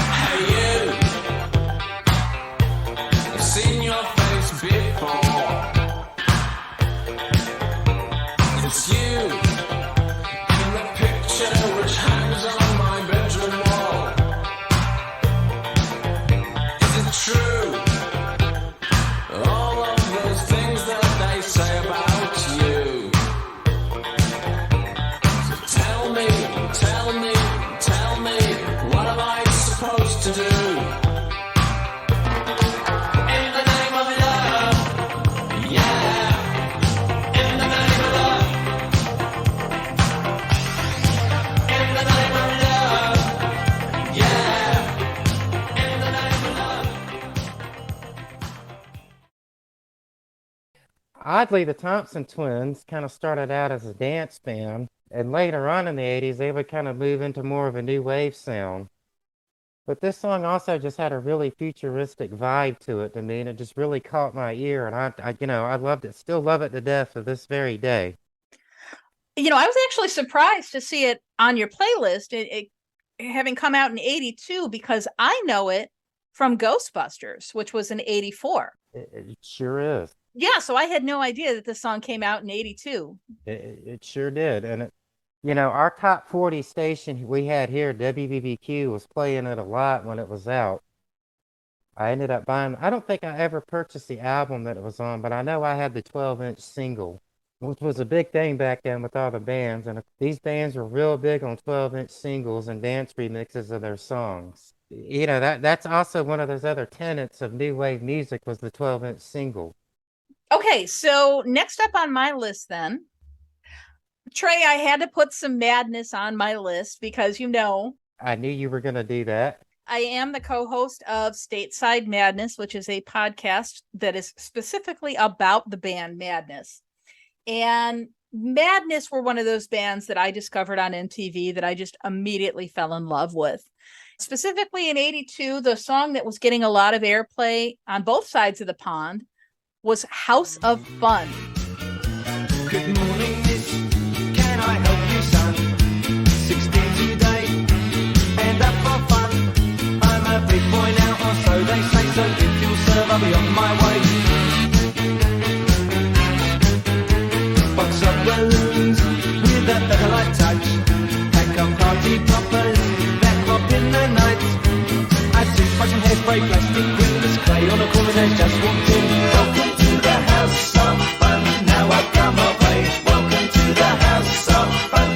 [SPEAKER 4] Hey you, I've seen your face before. It's you in the picture which hangs on my bedroom wall. Is it true? All of those things that they say about you. So tell me, what am I supposed to do? In the name of love, yeah. In the name of love. In the name of love, yeah. In the name of love.
[SPEAKER 2] Oddly, the Thompson Twins kind of started out as a dance band, and later on in the 80s, they would kind of move into more of a new wave sound. But this song also just had a really futuristic vibe to it to me, and it just really caught my ear, and I loved it, still love it to death to this very day.
[SPEAKER 1] You know, I was actually surprised to see it on your playlist, it having come out in 82, because I know it from Ghostbusters, which was in 84.
[SPEAKER 2] It sure is.
[SPEAKER 1] Yeah, so I had no idea that this song came out in 82.
[SPEAKER 2] It sure did. And you know, our top 40 station we had here, WBBQ, was playing it a lot when it was out. I ended up buying, I don't think I ever purchased the album that it was on, but I know I had the 12-inch single, which was a big thing back then with all the bands. And these bands were real big on 12-inch singles and dance remixes of their songs. You know, that's also one of those other tenets of new wave music, was the 12-inch single.
[SPEAKER 1] Okay, so next up on my list then, Trey, I had to put some madness on my list because, you know,
[SPEAKER 2] I knew you were going to do that.
[SPEAKER 1] I am the co-host of Stateside Madness, which is a podcast that is specifically about the band Madness. And Madness were one of those bands that I discovered on MTV that I just immediately fell in love with. Specifically in 82, the song that was getting a lot of airplay on both sides of the pond was House of Fun.
[SPEAKER 6] Good morning, miss. Can I help you, son? 16 today, and up for fun. I'm a big boy now, or so they say. So if you'll serve, I'll be on my way. Box of balloons with a featherlight touch. Pack of party poppers that pop in the night. I sit by some hairspray, plastic rings, clay on a corner that's just walked in. Welcome to the house of fun. Now I've come of age. Welcome to the house of fun.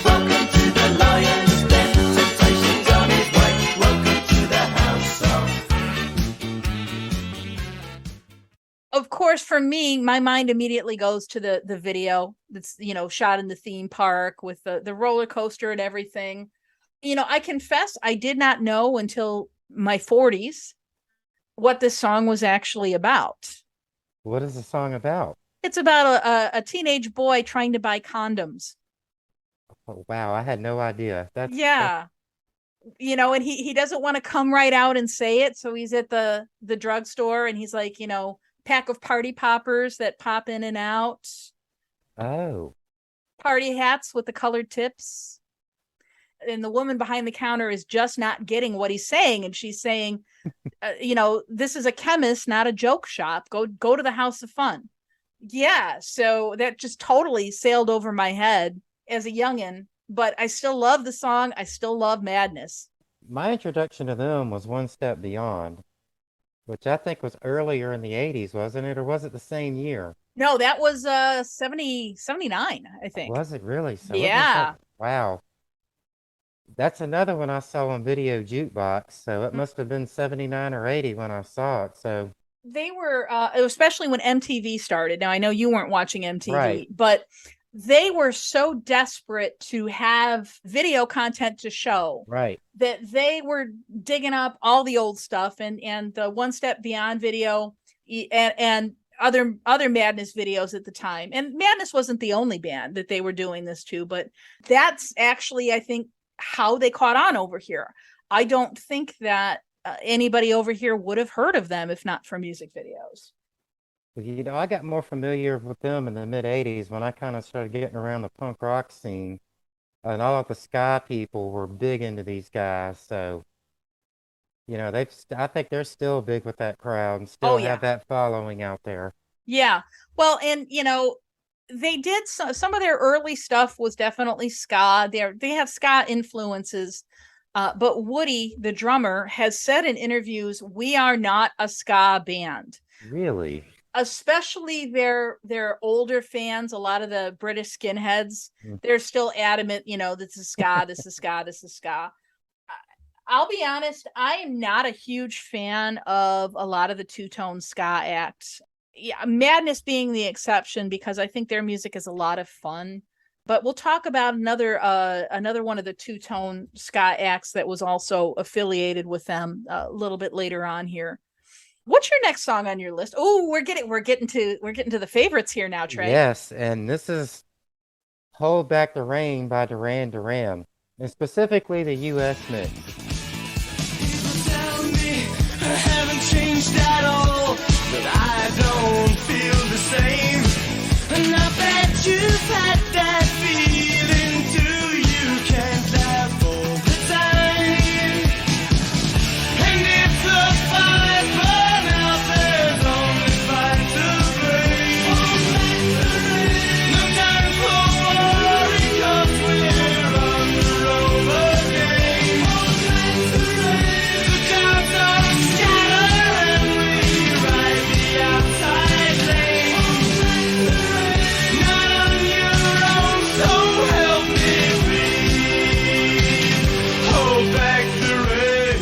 [SPEAKER 6] Welcome to the lion's den. Temptation's on his way. Welcome to the house of.
[SPEAKER 1] Of course, for me, my mind immediately goes to the video that's, you know, shot in the theme park with the roller coaster and everything. You know, I confess I did not know until my 40s what this song was actually about.
[SPEAKER 2] What is the song about?
[SPEAKER 1] It's about a teenage boy trying to buy condoms.
[SPEAKER 2] Oh, wow, I had no idea.
[SPEAKER 1] Yeah. You know, and he doesn't want to come right out and say it. So he's at the drugstore and he's like, you know, pack of party poppers that pop in and out.
[SPEAKER 2] Oh.
[SPEAKER 1] Party hats with the colored tips. And the woman behind the counter is just not getting what he's saying. And she's saying, you know, this is a chemist, not a joke shop. Go to the House of Fun. Yeah. So that just totally sailed over my head as a youngin', but I still love the song. I still love Madness.
[SPEAKER 2] My introduction to them was One Step Beyond, which I think was earlier in the 80s, wasn't it? Or was it the same year?
[SPEAKER 1] No, that was 79, I think.
[SPEAKER 2] Was it really? So
[SPEAKER 1] Yeah.
[SPEAKER 2] Wow. That's another one I saw on Video Jukebox, so it must have been 79 or 80 when I saw it. So
[SPEAKER 1] They were, especially when MTV started. Now, I know you weren't watching MTV,
[SPEAKER 2] Right.
[SPEAKER 1] but they were so desperate to have video content to show
[SPEAKER 2] Right.
[SPEAKER 1] that they were digging up all the old stuff and the One Step Beyond video and other Madness videos at the time. And Madness wasn't the only band that they were doing this to, but that's actually, I think, how they caught on over here. I don't think that anybody over here would have heard of them if not for music videos.
[SPEAKER 2] You know, I got more familiar with them in the mid 80s when I kind of started getting around the punk rock scene. And all of the ska people were big into these guys. So, you know, I think they're still big with that crowd and still
[SPEAKER 1] Oh, yeah.
[SPEAKER 2] have that following out there.
[SPEAKER 1] Yeah. Well, and you know, they did some of their early stuff was definitely ska. They have ska influences. But Woody, the drummer, has said in interviews, "We are not a ska band."
[SPEAKER 2] Really?
[SPEAKER 1] Especially their older fans, a lot of the British skinheads, they're still adamant, you know, this is ska, this is ska, this is ska. I'll be honest, I am not a huge fan of a lot of the two-tone ska acts. Yeah, Madness being the exception because I think their music is a lot of fun. But we'll talk about another one of the two-tone ska acts that was also affiliated with them a little bit later on here. What's your next song on your list? Oh, we're getting to the favorites here now, Trey.
[SPEAKER 2] Yes, and this is Hold Back the Rain by Duran Duran, and specifically the US mix.
[SPEAKER 4] Tell me I haven't changed at all, but I don't feel the same. And I bet you've had that feeling too. You can't laugh all the time. And if the fire burn out, there's only fire to burn. No time for worry, 'cause we're on the road again. The clouds are scattered and we ride the outside lane. Not on your own, so help me breathe. Hold back the rain.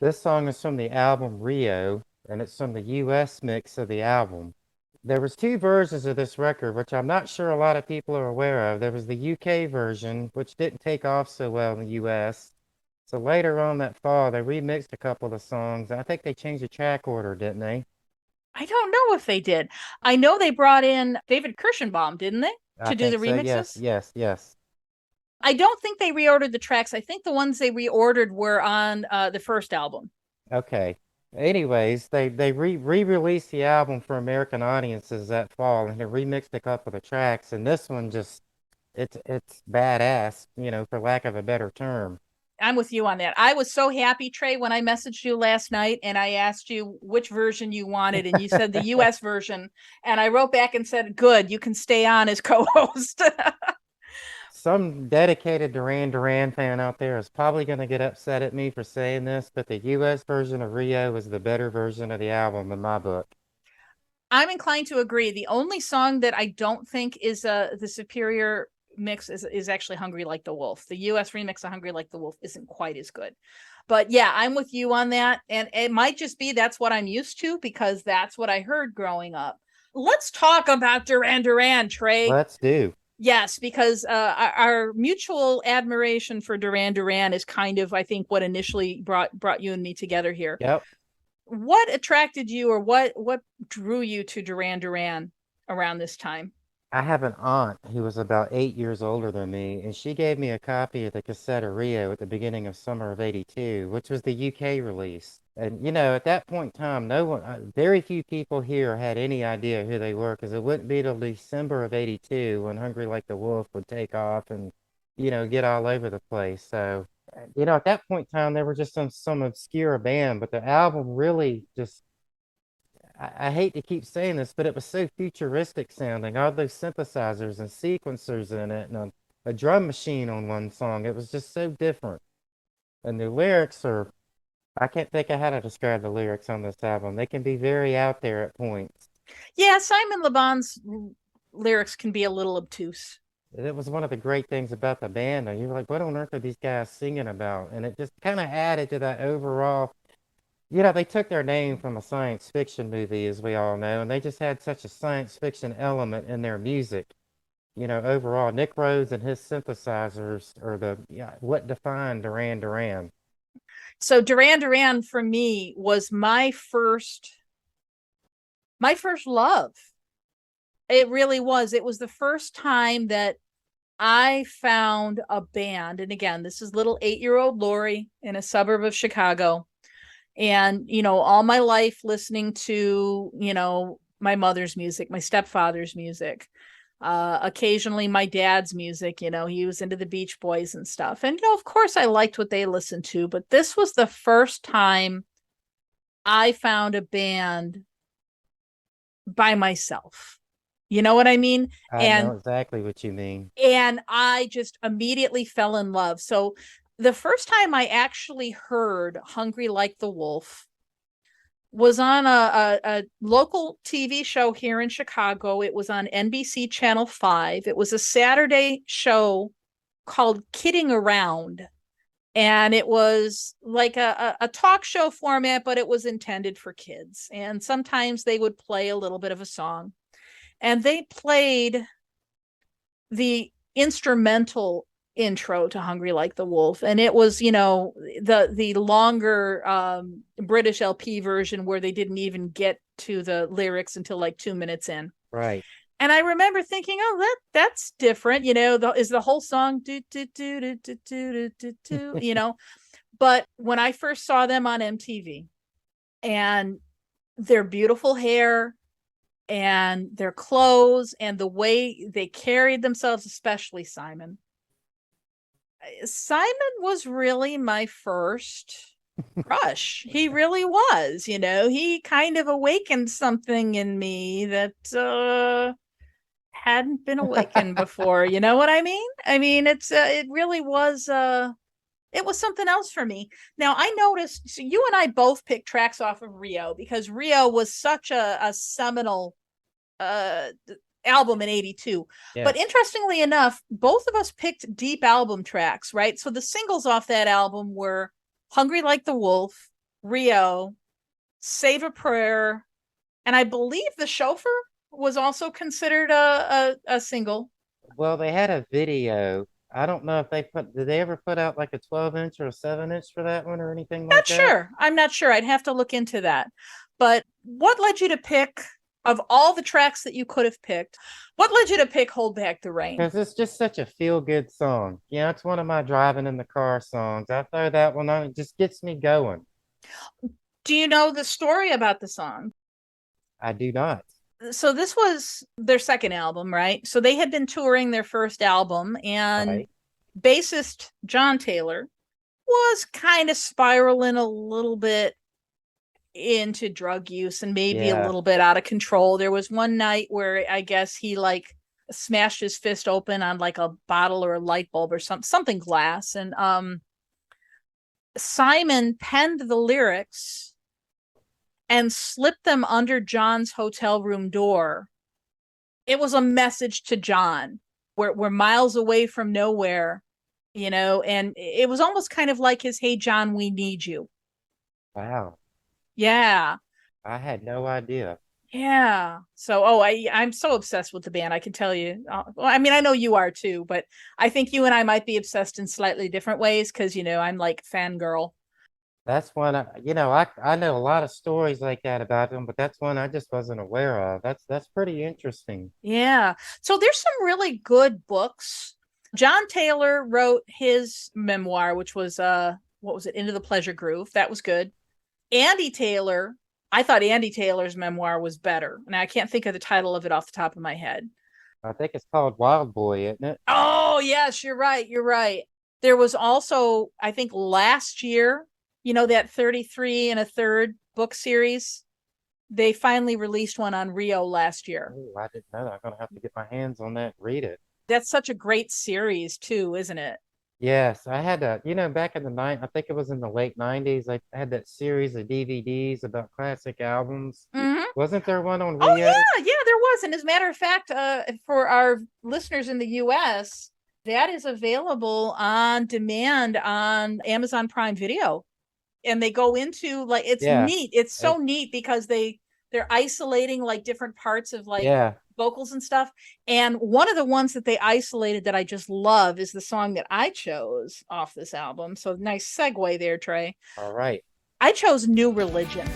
[SPEAKER 2] This song is from the album Rio, and it's from the US mix of the album. There was two versions of this record, which I'm not sure a lot of people are aware of. There was the UK version, which didn't take off so well in the US. So later on that fall, they remixed a couple of the songs. I think they changed the track order, didn't they?
[SPEAKER 1] I don't know if they did. I know they brought in David Kirschenbaum, didn't they?
[SPEAKER 2] I
[SPEAKER 1] To do the
[SPEAKER 2] think so,
[SPEAKER 1] remixes?
[SPEAKER 2] yes.
[SPEAKER 1] I don't think they reordered the tracks. I think the ones they reordered were on the first album.
[SPEAKER 2] Okay. Anyways, they re-released the album for American audiences that fall, and they remixed a couple of the tracks. And this one just it's badass, you know, for lack of a better term.
[SPEAKER 1] I'm with you on that. I was so happy, Trey, when I messaged you last night and I asked you which version you wanted, and you said the US version. And I wrote back and said, "Good, you can stay on as co-host."
[SPEAKER 2] Some dedicated Duran Duran fan out there is probably going to get upset at me for saying this, but the US version of Rio is the better version of the album in my book.
[SPEAKER 1] I'm inclined to agree. The only song that I don't think is the superior mix is actually Hungry Like the Wolf. The US remix of Hungry Like the Wolf isn't quite as good. But yeah, I'm with you on that. And it might just be that's what I'm used to because that's what I heard growing up. Let's talk about Duran Duran, Trey.
[SPEAKER 2] Let's do.
[SPEAKER 1] Yes, because our mutual admiration for Duran Duran is kind of, I think, what initially brought you and me together here.
[SPEAKER 2] Yep.
[SPEAKER 1] What attracted you or what drew you to Duran Duran around this time?
[SPEAKER 2] I have an aunt who was about 8 years older than me, and she gave me a copy of the cassette of Rio at the beginning of summer of '82, which was the UK release. And you know, at that point in time, no one, very few people here had any idea who they were, because it wouldn't be till December of '82 when Hungry Like the Wolf would take off and, you know, get all over the place. So, you know, at that point in time, they were just some obscure band, but the album really just, I hate to keep saying this, but it was so futuristic sounding. All those synthesizers and sequencers in it, and a drum machine on one song. It was just so different. And the lyrics are, I can't think of how to describe the lyrics on this album. They can be very out there at points.
[SPEAKER 1] Yeah, Simon Le Bon's lyrics can be a little obtuse.
[SPEAKER 2] It was one of the great things about the band. And you were like, what on earth are these guys singing about? And it just kind of added to that overall They took their name from a science fiction movie, as we all know, and they just had such a science fiction element in their music. Overall, Nick Rhodes and his synthesizers are what defined Duran Duran.
[SPEAKER 1] So Duran Duran for me was my first love. It really was. It was the first time that I found a band. And again, this is little 8-year-old Lori in a suburb of Chicago. And, all my life listening to, my mother's music, my stepfather's music, occasionally my dad's music. He was into the Beach Boys and stuff. And, of course I liked what they listened to, but this was the first time I found a band by myself. You know what I mean?
[SPEAKER 2] I know exactly what you mean.
[SPEAKER 1] And I just immediately fell in love. So the first time I actually heard Hungry Like the Wolf was on a local TV show here in Chicago. It was on NBC Channel 5. It was a Saturday show called Kidding Around. And it was like a talk show format, but it was intended for kids. And sometimes they would play a little bit of a song. And they played the instrumental intro to Hungry Like the Wolf, and it was the longer British LP version where they didn't even get to the lyrics until like 2 minutes in.
[SPEAKER 2] Right.
[SPEAKER 1] And I remember thinking, oh, that's different. Is the whole song do do do do do do do do But when I first saw them on MTV, and their beautiful hair and their clothes and the way they carried themselves, especially Simon. Simon was really my first crush. He really was, he kind of awakened something in me that hadn't been awakened before. You know what I mean? It really was it was something else for me. Now, I noticed, so you and I both picked tracks off of Rio because Rio was such a seminal album in 82.
[SPEAKER 2] Yeah.
[SPEAKER 1] But interestingly enough, both of us picked deep album tracks, right? So the singles off that album were Hungry Like the Wolf, Rio, Save a Prayer, and I believe The Chauffeur was also considered a single.
[SPEAKER 2] Well, they had a video. I don't know if did they ever put out like a 12-inch or a 7-inch for that one or anything like that?
[SPEAKER 1] Sure. I'm not sure. I'd have to look into that. But what led you to pick, of all the tracks that you could have picked, what led you to pick Hold Back the Rain?
[SPEAKER 2] Because it's just such a feel-good song. It's one of my driving in the car songs. I throw that one on, it just gets me going.
[SPEAKER 1] Do you know the story about the song?
[SPEAKER 2] I do not.
[SPEAKER 1] So this was their second album, right? So they had been touring their first album, and
[SPEAKER 2] Right.
[SPEAKER 1] bassist John Taylor was kind of spiraling a little bit into drug use and maybe a little bit out of control. There was one night where I guess he like smashed his fist open on like a bottle or a light bulb or something glass, and Simon penned the lyrics and slipped them under John's hotel room door. It was a message to John. We're miles away from nowhere, and it was almost kind of like his "Hey John, we need you."
[SPEAKER 2] Wow.
[SPEAKER 1] Yeah.
[SPEAKER 2] I had no idea.
[SPEAKER 1] Yeah. So, I'm so obsessed with the band, I can tell you. I know you are too, but I think you and I might be obsessed in slightly different ways because, I'm like fangirl.
[SPEAKER 2] That's one, I know a lot of stories like that about them, but that's one I just wasn't aware of. That's pretty interesting.
[SPEAKER 1] Yeah. So there's some really good books. John Taylor wrote his memoir, which was, what was it? Into the Pleasure Groove. That was good. Andy Taylor, I thought Andy Taylor's memoir was better. Now I can't think of the title of it off the top of my head.
[SPEAKER 2] I think it's called Wild Boy, isn't it?
[SPEAKER 1] Oh, yes, you're right. You're right. There was also, I think last year, that 33 and a third book series. They finally released one on Rio last year.
[SPEAKER 2] Oh, I didn't know that. I'm going to have to get my hands on that, read it.
[SPEAKER 1] That's such a great series too, isn't it?
[SPEAKER 2] Yes, I had back in the night, I think it was in the late 90s, I had that series of DVDs about classic albums.
[SPEAKER 1] Mm-hmm.
[SPEAKER 2] Wasn't there one on Rio?
[SPEAKER 1] Oh, yeah, there was. And as a matter of fact, for our listeners in the US, that is available on demand on Amazon Prime Video. and they go into like it's
[SPEAKER 2] Yeah.
[SPEAKER 1] neat. It's so neat because they're isolating like different parts of like
[SPEAKER 2] Yeah.
[SPEAKER 1] vocals and stuff. And one of the ones that they isolated that I just love is the song that I chose off this album. So nice segue there, Trey.
[SPEAKER 2] All right.
[SPEAKER 1] I chose New Religion.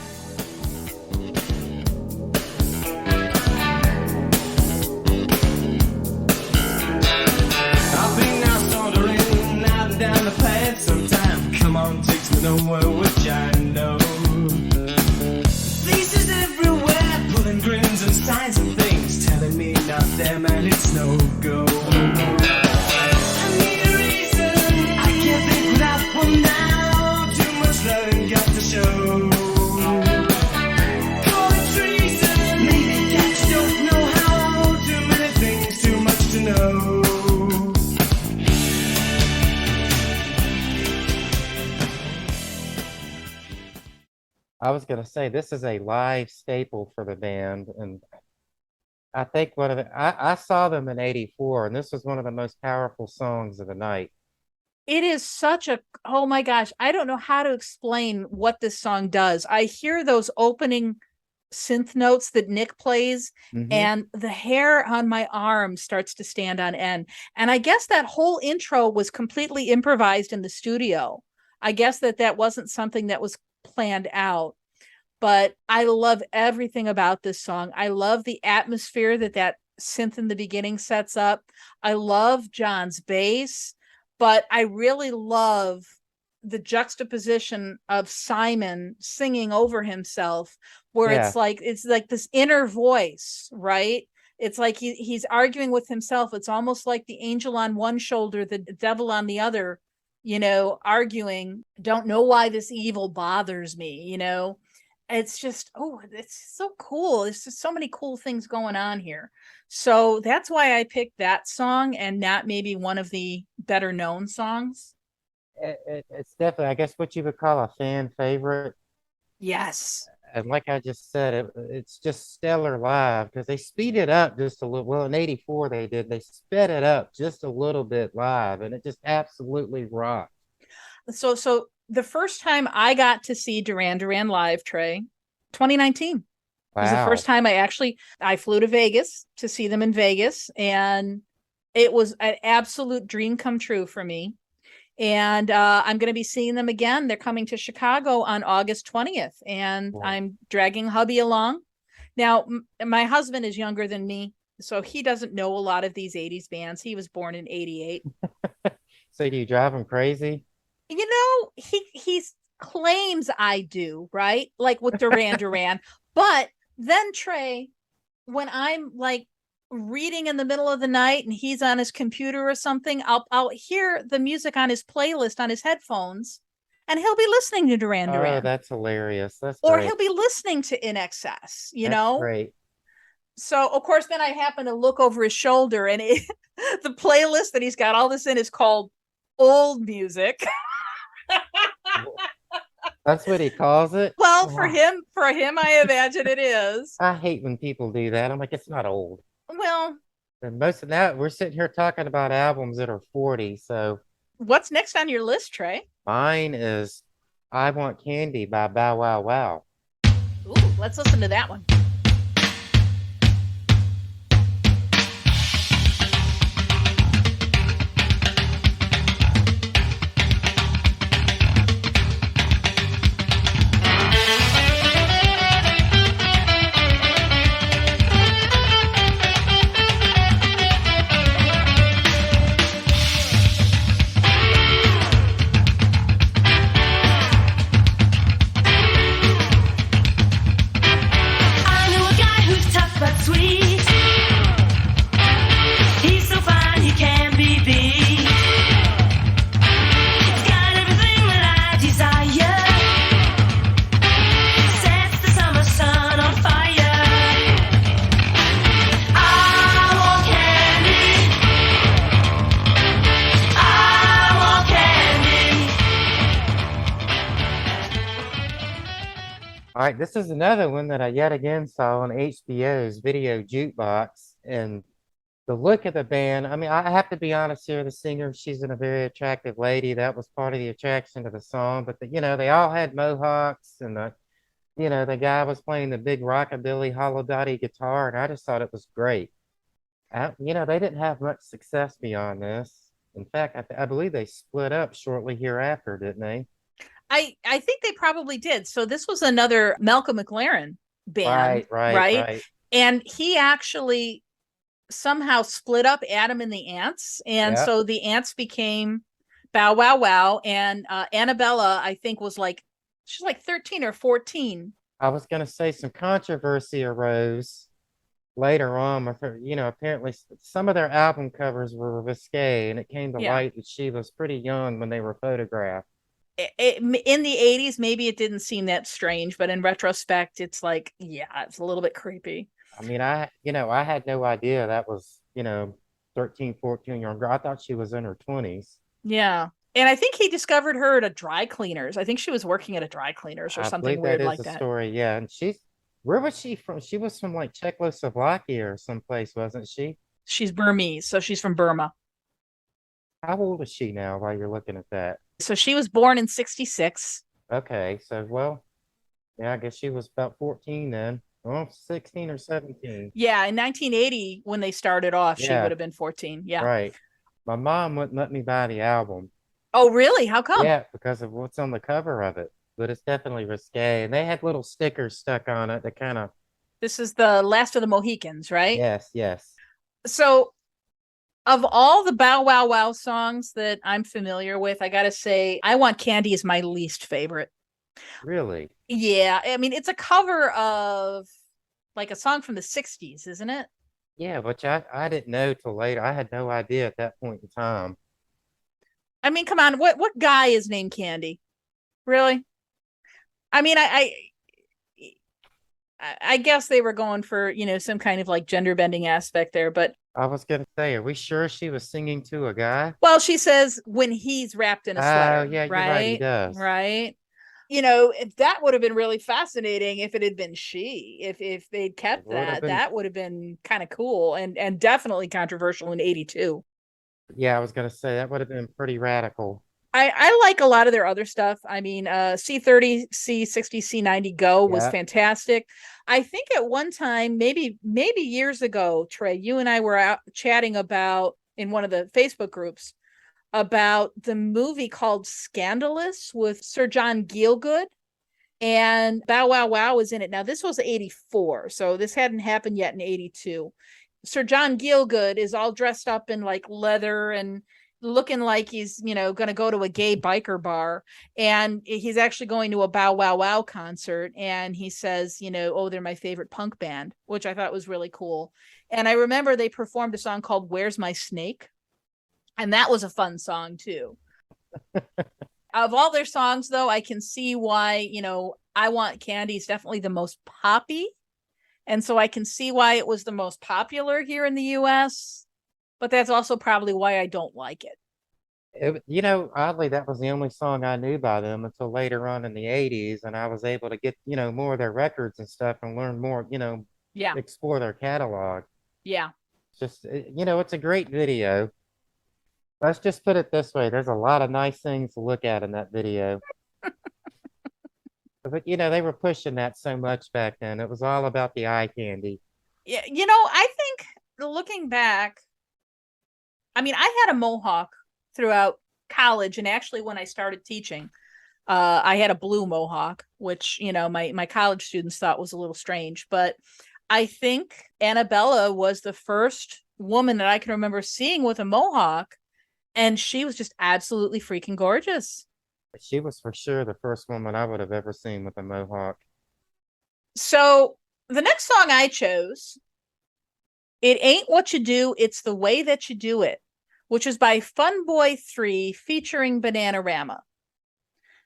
[SPEAKER 6] I've been out sauntering out and down the path sometime. Come on, takes me nowhere, which I know. Faces everywhere, pulling grins and signs and things, telling me not them and it's no go. I need a reason, I can't think without one now. Too much love and got to show. Call it treason, maybe that you don't know how. Too many things, too much to know.
[SPEAKER 2] I was gonna say this is a live staple for the band, and I think I saw them in '84, and this was one of the most powerful songs of the night.
[SPEAKER 1] It is such a, oh my gosh, I don't know how to explain what this song does. I hear those opening synth notes that Nick plays, and the hair on my arm starts to stand on end. And I guess that whole intro was completely improvised in the studio. I guess that wasn't something that was planned out, but I love everything about this song. I love the atmosphere that synth in the beginning sets up. I love John's bass, but I really love the juxtaposition of Simon singing over himself, where it's like this inner voice, right? It's like he's arguing with himself. It's almost like the angel on one shoulder, the devil on the other, arguing. Don't know why this evil bothers me, It's just, it's so cool. There's just so many cool things going on here. So that's why I picked that song and not maybe one of the better known songs.
[SPEAKER 2] It's definitely, I guess, what you would call a fan favorite.
[SPEAKER 1] Yes.
[SPEAKER 2] And like I just said, it's just stellar live because they speed it up just a little. Well, in '84 they sped it up just a little bit live, and it just absolutely rocked.
[SPEAKER 1] So the first time I got to see Duran Duran live, Trey, 2019.
[SPEAKER 2] Wow.
[SPEAKER 1] It was the first time I flew to Vegas to see them in Vegas, and it was an absolute dream come true for me. And I'm going to be seeing them again. They're coming to Chicago on August 20th, and I'm dragging hubby along. Now, my husband is younger than me, so he doesn't know a lot of these 80s bands. He was born in 88.
[SPEAKER 2] So do you drive him crazy?
[SPEAKER 1] He claims I do, right? Like with Duran Duran. But then, Trey, when I'm like reading in the middle of the night and he's on his computer or something, I'll hear the music on his playlist on his headphones, and he'll be listening to Duran Duran.
[SPEAKER 2] Oh, that's hilarious. That's
[SPEAKER 1] or
[SPEAKER 2] great.
[SPEAKER 1] He'll be listening to In Excess,
[SPEAKER 2] That's great.
[SPEAKER 1] So of course then I happen to look over his shoulder, and the playlist that he's got all this in is called Old Music.
[SPEAKER 2] That's what he calls it.
[SPEAKER 1] Well, for him I imagine it is.
[SPEAKER 2] I hate when people do that. I'm like, it's not old.
[SPEAKER 1] Well,
[SPEAKER 2] and most of that, we're sitting here talking about albums that are 40. So
[SPEAKER 1] what's next on your list, Trey?
[SPEAKER 2] Mine is I Want Candy by Bow Wow Wow.
[SPEAKER 1] Ooh, let's listen to that one.
[SPEAKER 2] All right, this is another one that I yet again saw on HBO's Video Jukebox, and the look of the band. I mean, I have to be honest here. The singer, she's a very attractive lady. That was part of the attraction to the song. But they all had mohawks, and the guy was playing the big rockabilly hollow body guitar, and I just thought it was great. They didn't have much success beyond this. In fact, I believe they split up shortly hereafter, didn't they?
[SPEAKER 1] I think they probably did. So this was another Malcolm McLaren band, right?
[SPEAKER 2] Right.
[SPEAKER 1] And he actually somehow split up Adam and the Ants, and
[SPEAKER 2] Yeah.
[SPEAKER 1] so the Ants became Bow Wow Wow, and Annabella, I think, she's like 13 or 14.
[SPEAKER 2] I was going to say some controversy arose later on with her. Apparently some of their album covers were risque, and it came to
[SPEAKER 1] Yeah.
[SPEAKER 2] light that she was pretty young when they were photographed.
[SPEAKER 1] In the 80s, maybe it didn't seem that strange, but in retrospect, it's like, yeah, it's a little bit creepy.
[SPEAKER 2] I mean, I had no idea that was, 13, 14-year-old girl. I thought she was in her 20s.
[SPEAKER 1] Yeah. And I think he discovered her at a dry cleaners. I think she was working at a dry cleaners or
[SPEAKER 2] I
[SPEAKER 1] something
[SPEAKER 2] believe
[SPEAKER 1] weird
[SPEAKER 2] that is
[SPEAKER 1] like
[SPEAKER 2] the
[SPEAKER 1] that.
[SPEAKER 2] story. Yeah. And where was she from? She was from like Czechoslovakia or someplace, wasn't she?
[SPEAKER 1] She's Burmese, so she's from Burma.
[SPEAKER 2] How old is she now while you're looking at that?
[SPEAKER 1] So she was born in 66.
[SPEAKER 2] Okay. So, well, yeah, I guess she was about 14 then. Well, 16 or 17.
[SPEAKER 1] Yeah, in 1980, when they started off, she
[SPEAKER 2] Yeah.
[SPEAKER 1] would have been 14. Yeah.
[SPEAKER 2] Right. My mom wouldn't let me buy the album.
[SPEAKER 1] Oh, really? How come?
[SPEAKER 2] Yeah, because of what's on the cover of it. But it's definitely risque. And they had little stickers stuck on it that kind of,
[SPEAKER 1] This is the Last of the Mohicans, right?
[SPEAKER 2] yes.
[SPEAKER 1] So, of all the Bow Wow Wow songs that I'm familiar with, I gotta say, I Want Candy is my least favorite.
[SPEAKER 2] Really?
[SPEAKER 1] Yeah, I mean, it's a cover of like a song from the 60s, isn't it?
[SPEAKER 2] Yeah, which I didn't know till later. I had no idea at that point in time.
[SPEAKER 1] I mean, come on, what guy is named Candy? Really? I mean, I guess they were going for, some kind of like gender bending aspect there, but
[SPEAKER 2] I was gonna say, are we sure she was singing to a guy?
[SPEAKER 1] well, she says when he's wrapped in a sweater,
[SPEAKER 2] Oh, yeah, you're
[SPEAKER 1] right?
[SPEAKER 2] right, he does.
[SPEAKER 1] Right. If that would have been really fascinating if it had been she, if they'd kept that would have been kind of cool and definitely controversial in 82.
[SPEAKER 2] Yeah, I was gonna say that would have been pretty radical.
[SPEAKER 1] I like a lot of their other stuff. I mean, C30, C60, C90 Go was
[SPEAKER 2] Yeah.
[SPEAKER 1] fantastic. I think at one time, maybe years ago, Trey, you and I were out chatting about in one of the Facebook groups about the movie called Scandalous with Sir John Gielgud, and Bow Wow Wow was in it. Now, this was 84, so this hadn't happened yet in 82. Sir John Gielgud is all dressed up in like leather and looking like he's, going to go to a gay biker bar. And he's actually going to a Bow Wow Wow concert. And he says, oh, they're my favorite punk band, which I thought was really cool. And I remember they performed a song called Where's My Snake? And that was a fun song too. Of all their songs, though, I can see why, I Want Candy is definitely the most poppy. And so I can see why it was the most popular here in the US, but that's also probably why I don't like it.
[SPEAKER 2] Oddly, that was the only song I knew by them until later on in the 80s, and I was able to get, more of their records and stuff and learn more,
[SPEAKER 1] Yeah.
[SPEAKER 2] explore their catalog.
[SPEAKER 1] Yeah.
[SPEAKER 2] Just, it's a great video. Let's just put it this way. There's a lot of nice things to look at in that video. But, they were pushing that so much back then. It was all about the eye candy.
[SPEAKER 1] Yeah. I think looking back, I mean, I had a mohawk throughout college. And actually, when I started teaching, I had a blue mohawk, which, my college students thought was a little strange. But I think Annabella was the first woman that I can remember seeing with a mohawk. And she was just absolutely freaking gorgeous.
[SPEAKER 2] She was for sure the first woman I would have ever seen with a mohawk.
[SPEAKER 1] So the next song I chose, It Ain't What You Do, It's the Way That You Do It, which is by Fun Boy 3 featuring Bananarama.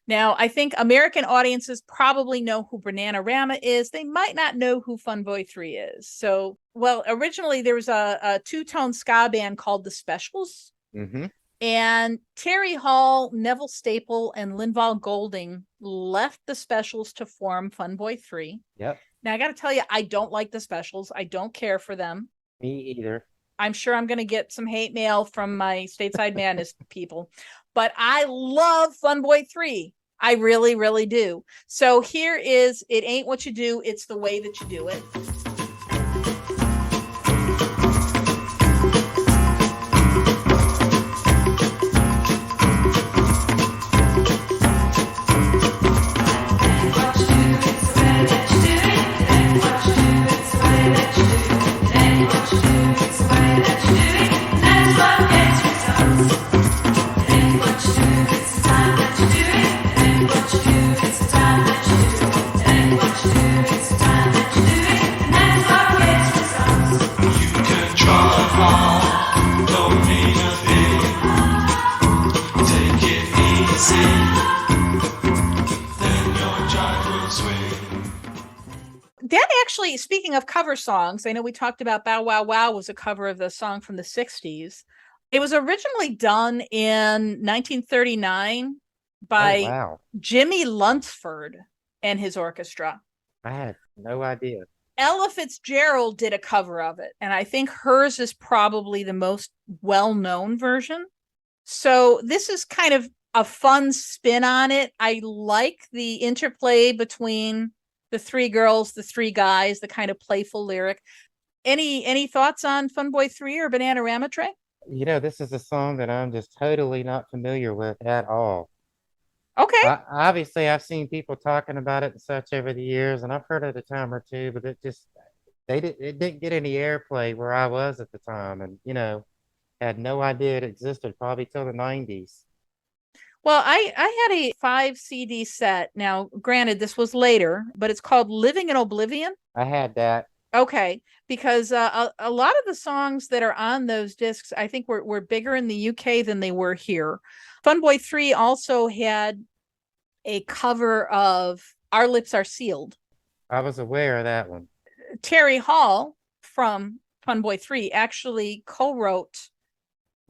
[SPEAKER 1] Now, I think American audiences probably know who Bananarama is. They might not know who Fun Boy 3 is. So, well, originally there was a two-tone ska band called The Specials.
[SPEAKER 2] Mm-hmm.
[SPEAKER 1] And Terry Hall, Neville Staple, and Linval Golding left The Specials to form Fun Boy 3.
[SPEAKER 2] Yep.
[SPEAKER 1] Now, I got to tell you, I don't like The Specials. I don't care for them.
[SPEAKER 2] Me either.
[SPEAKER 1] I'm sure I'm going to get some hate mail from my Stateside Madness people, but I love Fun Boy 3. I really, really do. So here is It Ain't What You Do, It's the Way That You Do It. That actually, speaking of cover songs, I know we talked about Bow Wow Wow was a cover of the song from the 60s. It was originally done in 1939 by
[SPEAKER 2] wow.
[SPEAKER 1] Jimmy Lunsford and his orchestra.
[SPEAKER 2] I had no idea.
[SPEAKER 1] Ella Fitzgerald did a cover of it, and I think hers is probably the most well-known version. So this is kind of a fun spin on it. I like the interplay between the three girls, the three guys, the kind of playful lyric. Any thoughts on Fun Boy 3 or Bananarama, Trey?
[SPEAKER 2] You know, this is a song that I'm just totally not familiar with at all.
[SPEAKER 1] Okay.
[SPEAKER 2] Obviously, I've seen people talking about it and such over the years, and I've heard it a time or two, but it didn't get any airplay where I was at the time, and had no idea it existed probably till the 90s.
[SPEAKER 1] Well, I had a 5 CD set. Now, granted, this was later, but it's called Living in Oblivion.
[SPEAKER 2] I had that.
[SPEAKER 1] Okay, because a lot of the songs that are on those discs, I think were bigger in the UK than they were here. Fun Boy 3 also had a cover of Our Lips Are Sealed.
[SPEAKER 2] I was aware of that one.
[SPEAKER 1] Terry Hall from Fun Boy 3 actually co-wrote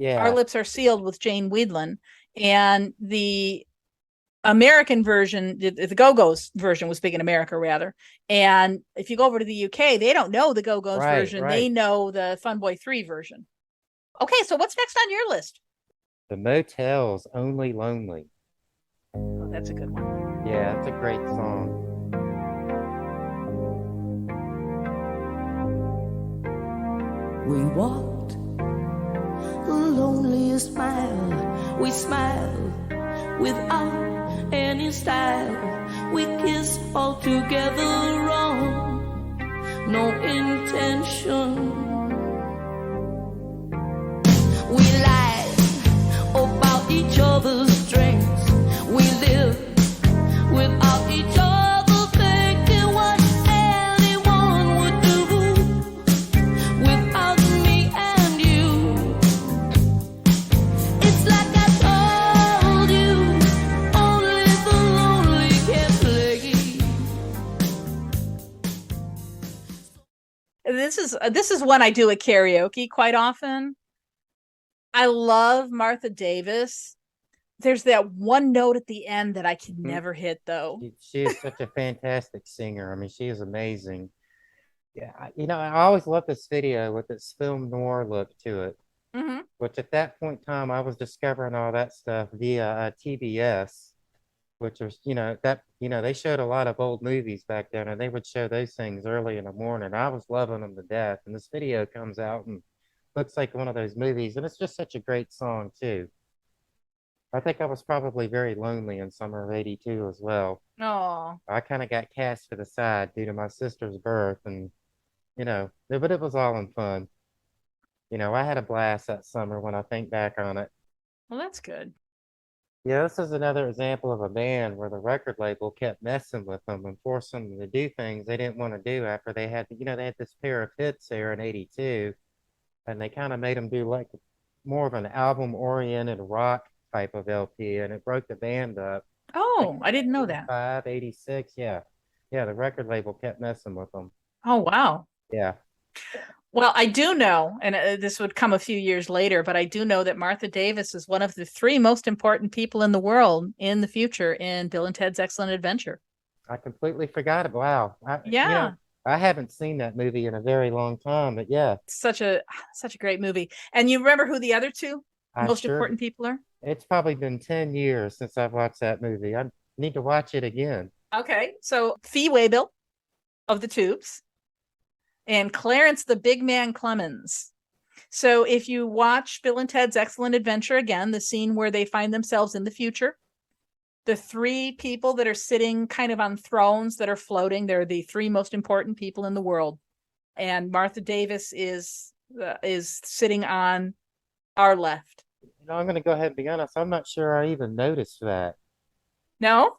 [SPEAKER 1] Our Lips Are Sealed with Jane Wiedlin. And the American version, the Go-Go's version was big in America, rather. And if you go over to the UK, they don't know the Go-Go's version. They know the Fun Boy 3 version. Okay, so what's next on your list?
[SPEAKER 2] The Motel's Only Lonely.
[SPEAKER 1] Oh, that's a good one.
[SPEAKER 2] Yeah, that's a great song.
[SPEAKER 7] We walked the loneliest mile. We smiled without any style. We kissed all together wrong. No intention. We lied about each other's strengths. We lived without each other, thinking what anyone would do without me and you. It's like I told you, only the lonely can play.
[SPEAKER 1] This is one I do at karaoke quite often. I love Martha Davis. There's that one note at the end that I can never hit, though.
[SPEAKER 2] She is such a fantastic singer. I mean, she is amazing. Yeah, I always loved this video with its film noir look to it.
[SPEAKER 1] Mm-hmm.
[SPEAKER 2] Which at that point in time, I was discovering all that stuff via TBS, which was, they showed a lot of old movies back then, and they would show those things early in the morning. I was loving them to death, and this video comes out and looks like one of those movies, and it's just such a great song too. I think I was probably very lonely in summer of '82 as well.
[SPEAKER 1] Oh,
[SPEAKER 2] I kind of got cast to the side due to my sister's birth, and but it was all in fun. I had a blast that summer when I think back on it.
[SPEAKER 1] well, that's good.
[SPEAKER 2] Yeah, this is another example of a band where the record label kept messing with them and forcing them to do things they didn't want to do after they had, they had this pair of hits there in '82, and they kind of made them do like more of an album-oriented rock type of LP, and it broke the band up.
[SPEAKER 1] Oh, I didn't know that.
[SPEAKER 2] 86, yeah. Yeah, the record label kept messing with them.
[SPEAKER 1] Oh, wow.
[SPEAKER 2] Yeah.
[SPEAKER 1] Well, I do know, and this would come a few years later, but I do know that Martha Davis is one of the 3 most important people in the world in the future in Bill and Ted's Excellent Adventure.
[SPEAKER 2] I completely forgot it. Wow.
[SPEAKER 1] Yeah.
[SPEAKER 2] I haven't seen that movie in a very long time, but yeah,
[SPEAKER 1] Such a great movie. And you remember who the other two
[SPEAKER 2] I
[SPEAKER 1] most
[SPEAKER 2] sure.
[SPEAKER 1] important people are?
[SPEAKER 2] It's probably been 10 years since I've watched that movie. I need to watch it again.
[SPEAKER 1] Okay, so Fee Waybill of the Tubes and Clarence the Big Man Clemens. So if you watch Bill and Ted's Excellent Adventure again, the scene where they find themselves in the future, the three people that are sitting kind of on thrones that are floating, they're the three most important people in the world. And Martha Davis is sitting on our left.
[SPEAKER 2] I'm going to go ahead and be honest. I'm not sure I even noticed that.
[SPEAKER 1] No?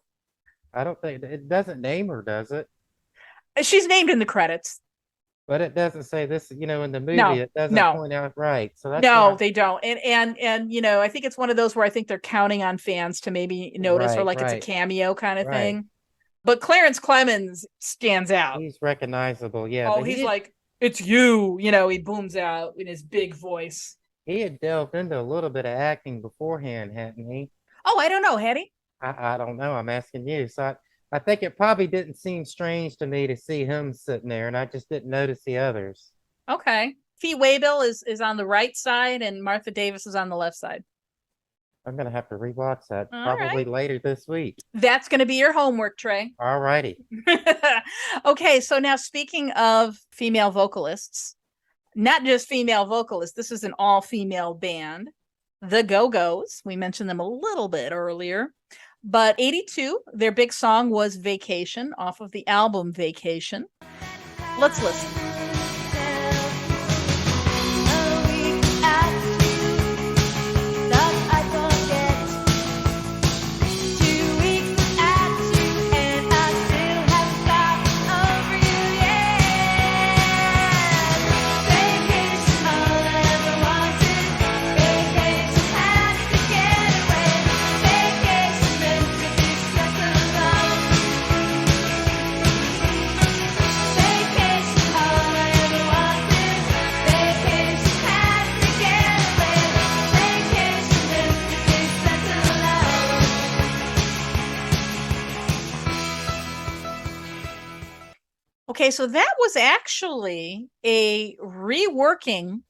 [SPEAKER 2] I don't think it doesn't name her, does it?
[SPEAKER 1] She's named in the credits.
[SPEAKER 2] But it doesn't say this, in the movie,
[SPEAKER 1] No,
[SPEAKER 2] it doesn't
[SPEAKER 1] no.
[SPEAKER 2] point out right. So that's
[SPEAKER 1] No, they don't. And I think it's one of those where I think they're counting on fans to maybe notice, or
[SPEAKER 2] Right,
[SPEAKER 1] like it's a
[SPEAKER 2] right.
[SPEAKER 1] cameo kind of
[SPEAKER 2] Right.
[SPEAKER 1] thing. But Clarence Clemens stands out.
[SPEAKER 2] he's recognizable. Yeah,
[SPEAKER 1] Oh,
[SPEAKER 2] but
[SPEAKER 1] he's like, it's you, he booms out in his big voice.
[SPEAKER 2] he had delved into a little bit of acting beforehand, hadn't he?
[SPEAKER 1] Oh, I don't know, had he?
[SPEAKER 2] I don't know. I'm asking you. So I think it probably didn't seem strange to me to see him sitting there, and I just didn't notice the others.
[SPEAKER 1] Okay. Fee Waybill is on the right side and Martha Davis is on the left side.
[SPEAKER 2] I'm gonna have to rewatch that
[SPEAKER 1] All
[SPEAKER 2] probably later this week.
[SPEAKER 1] That's going to be your homework, Trey.
[SPEAKER 2] All righty.
[SPEAKER 1] Okay, so now speaking of female vocalists, not just female vocalists, this is an all-female band, the Go-Go's. We mentioned them a little bit earlier, but 82, their big song was Vacation off of the album Vacation. Let's listen. Okay, so that was actually a reworking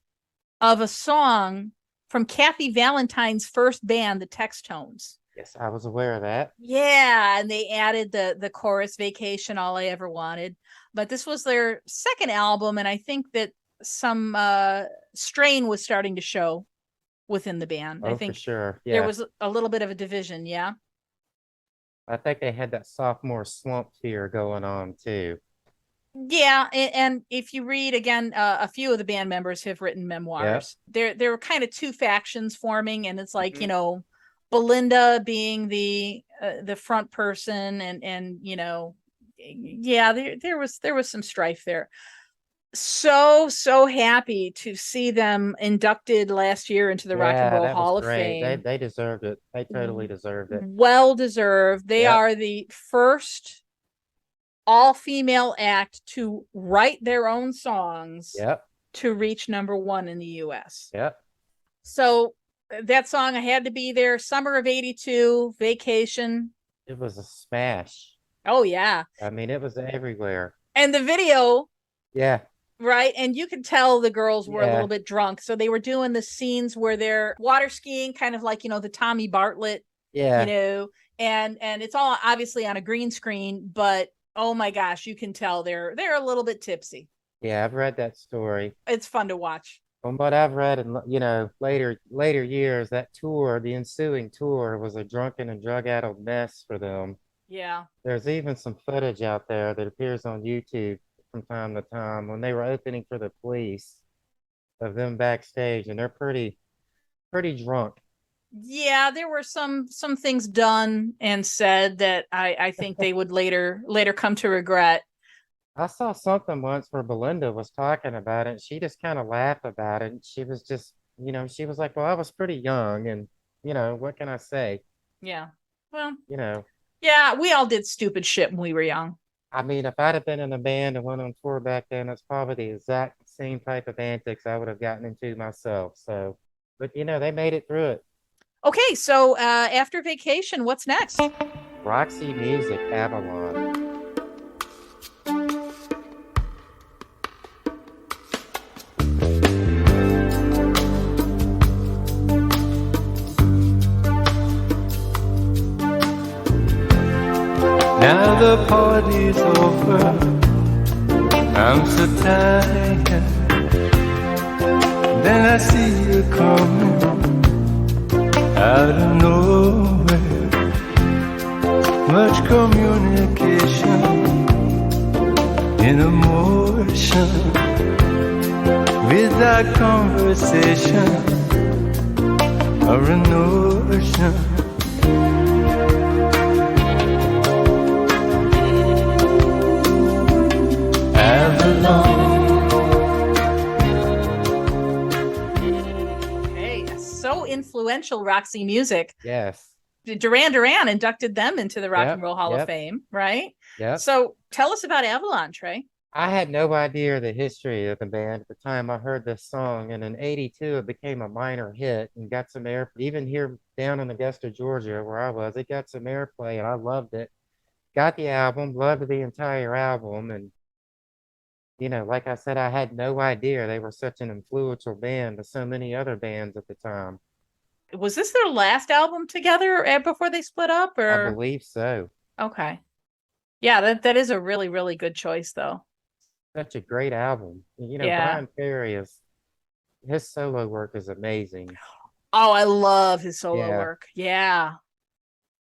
[SPEAKER 1] of a song from Kathy Valentine's first band, the Textones.
[SPEAKER 2] Yes, I was aware of that.
[SPEAKER 1] Yeah, and they added the chorus, Vacation, All I Ever Wanted. But this was their second album, and I think that some strain was starting to show within the band.
[SPEAKER 2] Oh,
[SPEAKER 1] I think
[SPEAKER 2] for sure. Yeah.
[SPEAKER 1] there was a little bit of a division, yeah?
[SPEAKER 2] I think they had that sophomore slump here going on too.
[SPEAKER 1] Yeah, and if you read again, a few of the band members have written memoirs. There were kind of two factions forming, and it's like Belinda being the front person, and yeah, there was some strife there. So happy to see them inducted last year into the Rock and Roll Hall of Fame.
[SPEAKER 2] They deserved it. They totally deserved it.
[SPEAKER 1] Well deserved. They are the first all-female act to write their own songs to reach #1 in the US.
[SPEAKER 2] Yep.
[SPEAKER 1] So that song, I Had to Be There, summer of 82, Vacation.
[SPEAKER 2] It was a smash.
[SPEAKER 1] Oh, yeah.
[SPEAKER 2] I mean, it was everywhere.
[SPEAKER 1] And the video.
[SPEAKER 2] Yeah.
[SPEAKER 1] Right. And you could tell the girls were a little bit drunk. So they were doing the scenes where they're water skiing, kind of like, the Tommy Bartlett, and it's all obviously on a green screen, but oh my gosh, you can tell they're a little bit tipsy.
[SPEAKER 2] Yeah, I've read that story.
[SPEAKER 1] It's fun to watch.
[SPEAKER 2] From what I've read in later years, that tour, the ensuing tour, was a drunken and drug-addled mess for them.
[SPEAKER 1] Yeah.
[SPEAKER 2] There's even some footage out there that appears on YouTube from time to time when they were opening for the Police of them backstage, and they're pretty drunk.
[SPEAKER 1] Yeah, there were some things done and said that I think they would later come to regret.
[SPEAKER 2] I saw something once where Belinda was talking about it. She just kind of laughed about it. She was just, she was like, well, I was pretty young, and, what can I say?
[SPEAKER 1] Yeah. Well,
[SPEAKER 2] yeah,
[SPEAKER 1] we all did stupid shit when we were young.
[SPEAKER 2] I mean, if I'd have been in a band and went on tour back then, it's probably the exact same type of antics I would have gotten into myself. So, but, they made it through it.
[SPEAKER 1] Okay, so after Vacation, what's next?
[SPEAKER 2] Roxy Music, Avalon.
[SPEAKER 6] the party's over. I'm so tired. Then I see you coming out of nowhere. Much communication in emotion, without conversation or a notion.
[SPEAKER 1] Okay, so influential Roxy music.
[SPEAKER 2] Yes.
[SPEAKER 1] Duran Duran inducted them into the Rock
[SPEAKER 2] Yep,
[SPEAKER 1] and Roll Hall of
[SPEAKER 2] yep.
[SPEAKER 1] Fame, right?
[SPEAKER 2] Yep.
[SPEAKER 1] So tell us about Avalon, Trey.
[SPEAKER 2] I had no idea the history of the band at the time I heard this song, and in '82 it became a minor hit and got some air. Even here down in Augusta, Georgia, where I was, it got some airplay, and I loved it. Got the album, loved the entire album, and like I said, I had no idea they were such an influential band to so many other bands at the time.
[SPEAKER 1] Was this their last album together before they split up,
[SPEAKER 2] I
[SPEAKER 1] or
[SPEAKER 2] believe so.
[SPEAKER 1] okay? Yeah, that is a really, really good choice, though.
[SPEAKER 2] Such a great album.
[SPEAKER 1] Yeah.
[SPEAKER 2] Brian Ferry his solo work is amazing.
[SPEAKER 1] Oh, I love his solo
[SPEAKER 2] Yeah.
[SPEAKER 1] work. Yeah.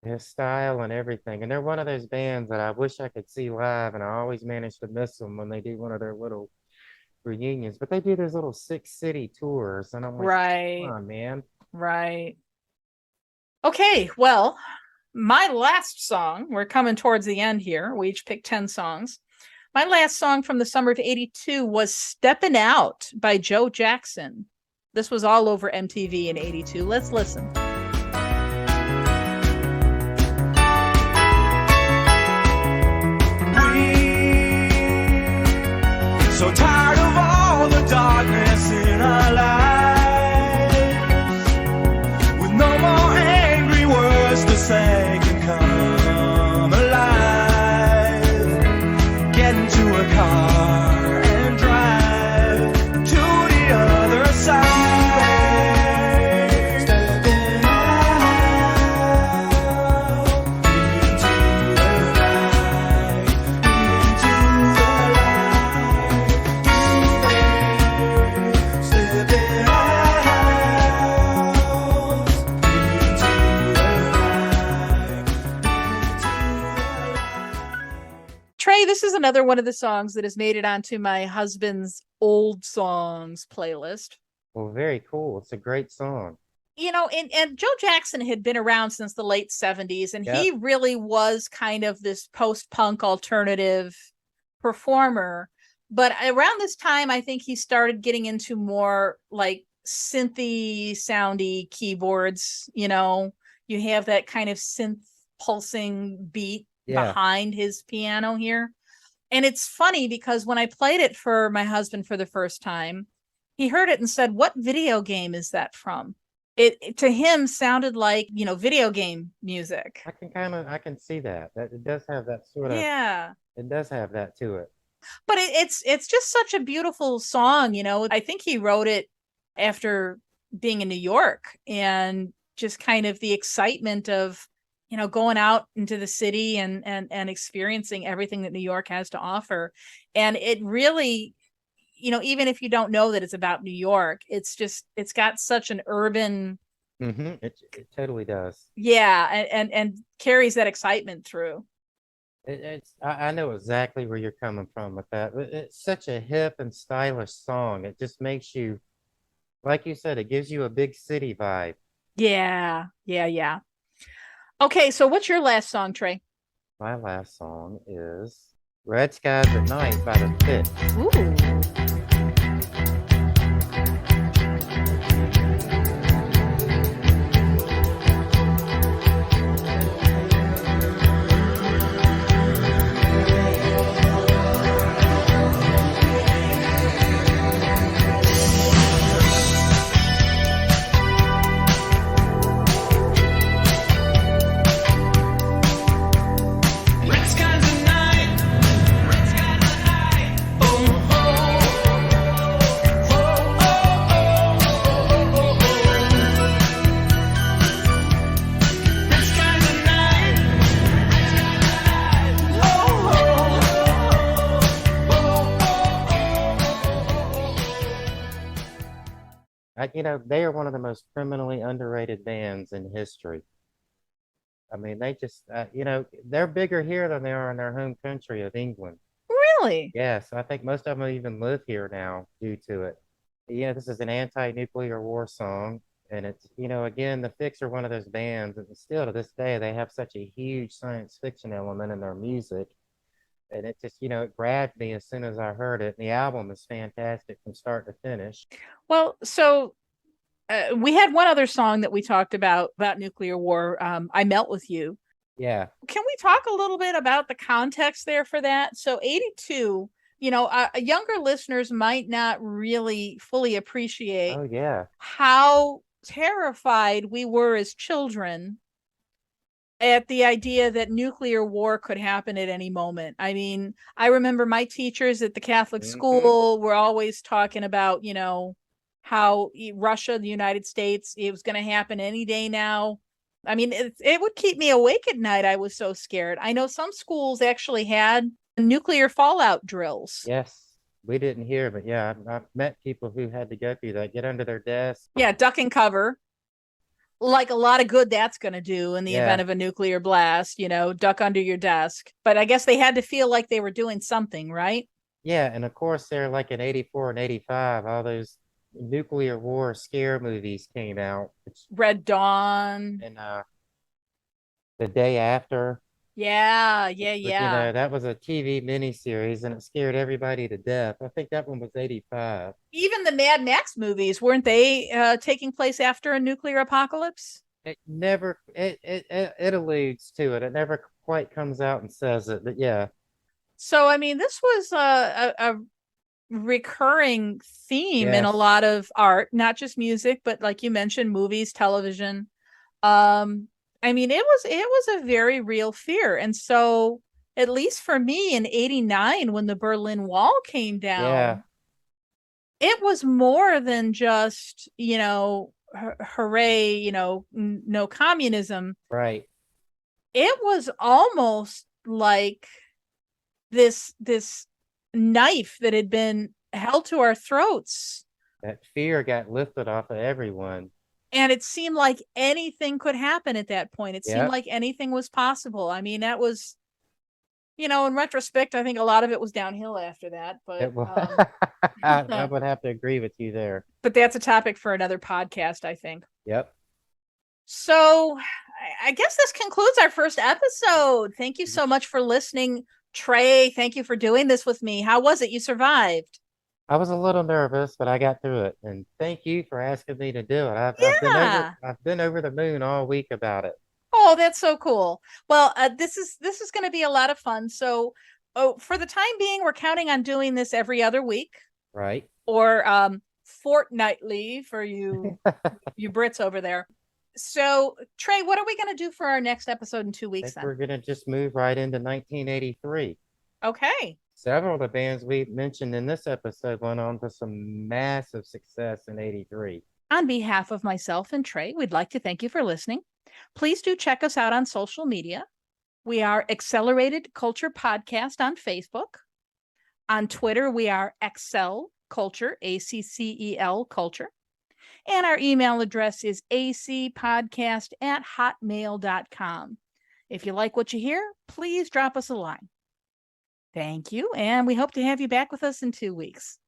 [SPEAKER 2] His style and everything. And they're one of those bands that I wish I could see live, and I always manage to miss them when they do one of their little reunions. But they do those little 6-city tours, and I'm like,
[SPEAKER 1] Right.
[SPEAKER 2] come on, man.
[SPEAKER 1] Right. Okay, well, my last song, we're coming towards the end here. We each picked 10 songs. My last song from the summer of '82 was Steppin' Out by Joe Jackson. This was all over MTV in '82. Let's listen.
[SPEAKER 6] So tired of all the darkness in our lives, with no more angry words to say can come alive. Get into a car and drive to the other side. Stepping out into the light, into the light. Stepping out into the light.
[SPEAKER 1] Trey, this is another one of the songs that has made it onto my husband's old songs playlist.
[SPEAKER 2] Well, very cool. It's a great song.
[SPEAKER 1] And Joe Jackson had been around since the late 70s, and
[SPEAKER 2] Yep.
[SPEAKER 1] he really was kind of this post-punk alternative performer. But around this time, I think he started getting into more like synthy, soundy keyboards. You have that kind of synth pulsing beat
[SPEAKER 2] Yeah.
[SPEAKER 1] behind his piano here. And it's funny because when I played it for my husband for the first time, he heard it and said, "What video game is that from?" It to him sounded like, video game music.
[SPEAKER 2] I can see that. That it does have that sort of,
[SPEAKER 1] Yeah.
[SPEAKER 2] it does have that to it.
[SPEAKER 1] But it's just such a beautiful song, I think he wrote it after being in New York and just kind of the excitement of, going out into the city and experiencing everything that New York has to offer. And it really, even if you don't know that it's about New York, it's got such an urban,
[SPEAKER 2] It totally does.
[SPEAKER 1] yeah, and carries that excitement through.
[SPEAKER 2] I know exactly where you're coming from with that. It's such a hip and stylish song. It just makes you, like you said, it gives you a big city vibe.
[SPEAKER 1] Yeah. Okay, so what's your last song, Trey?
[SPEAKER 2] My last song is Red Skies at Night by the Fit.
[SPEAKER 1] Ooh.
[SPEAKER 6] Red skies at night, oh, oh.
[SPEAKER 2] they are one of the most criminally underrated bands in history. I mean, they just, they're bigger here than they are in their home country of England.
[SPEAKER 1] Really?
[SPEAKER 2] Yes, I think most of them even live here now due to it. This is an anti-nuclear war song, and it's, again, the Fix are one of those bands, and still to this day, they have such a huge science fiction element in their music. And it just, it grabbed me as soon as I heard it. The album is fantastic from start to finish.
[SPEAKER 1] Well, so we had one other song that we talked about nuclear war. I Melt with You.
[SPEAKER 2] Yeah.
[SPEAKER 1] Can we talk a little bit about the context there for that? So 82, younger listeners might not really fully appreciate
[SPEAKER 2] Oh, yeah.
[SPEAKER 1] how terrified we were as children at the idea that nuclear war could happen at any moment. I mean, I remember my teachers at the Catholic school were always talking about, how Russia, the United States, it was going to happen any day now. I mean, it would keep me awake at night. I was so scared. I know some schools actually had nuclear fallout drills.
[SPEAKER 2] Yes. We didn't hear, but yeah, I've met people who had to go through that, get under their desk.
[SPEAKER 1] Yeah, duck and cover. Like a lot of good that's going to do in the event of a nuclear blast, duck under your desk. But I guess they had to feel like they were doing something, right?
[SPEAKER 2] Yeah, and of course, they're like in 84 and 85, all those nuclear war scare movies came out.
[SPEAKER 1] Red Dawn.
[SPEAKER 2] And The Day After.
[SPEAKER 1] Yeah.
[SPEAKER 2] That was a TV miniseries, and it scared everybody to death. I think that one was 85.
[SPEAKER 1] Even the Mad Max movies, weren't they taking place after a nuclear apocalypse?
[SPEAKER 2] It never, it alludes to it. It never quite comes out and says it, but yeah.
[SPEAKER 1] So, I mean, this was a recurring theme in a lot of art, not just music, but like you mentioned, movies, television. I mean, it was a very real fear. And so, at least for me in 89, when the Berlin Wall came down, it was more than just, hooray, no communism.
[SPEAKER 2] Right.
[SPEAKER 1] It was almost like this knife that had been held to our throats.
[SPEAKER 2] That fear got lifted off of everyone.
[SPEAKER 1] And it seemed like anything could happen at that point. It seemed like anything was possible. I mean, that was, in retrospect, I think a lot of it was downhill after that. But
[SPEAKER 2] I would have to agree with you there.
[SPEAKER 1] But that's a topic for another podcast, I think.
[SPEAKER 2] Yep.
[SPEAKER 1] So I guess this concludes our first episode. Thank you so much for listening. Trey, thank you for doing this with me. How was it? You survived.
[SPEAKER 2] I was a little nervous, but I got through it. And thank you for asking me to do it. I've been over the moon all week about it.
[SPEAKER 1] Oh, that's so cool. Well, this is going to be a lot of fun. So, for the time being, we're counting on doing this every other week.
[SPEAKER 2] Right.
[SPEAKER 1] Or fortnightly for you you Brits over there. So, Trey, what are we going to do for our next episode in 2 weeks then?
[SPEAKER 2] We're going to just move right into 1983.
[SPEAKER 1] Okay.
[SPEAKER 2] Several of the bands we mentioned in this episode went on to some massive success in 83.
[SPEAKER 1] On behalf of myself and Trey, we'd like to thank you for listening. Please do check us out on social media. We are Accelerated Culture Podcast on Facebook. On Twitter, we are Accel Culture, ACCEL Culture. And our email address is acpodcast@hotmail.com. If you like what you hear, please drop us a line. Thank you, and we hope to have you back with us in 2 weeks.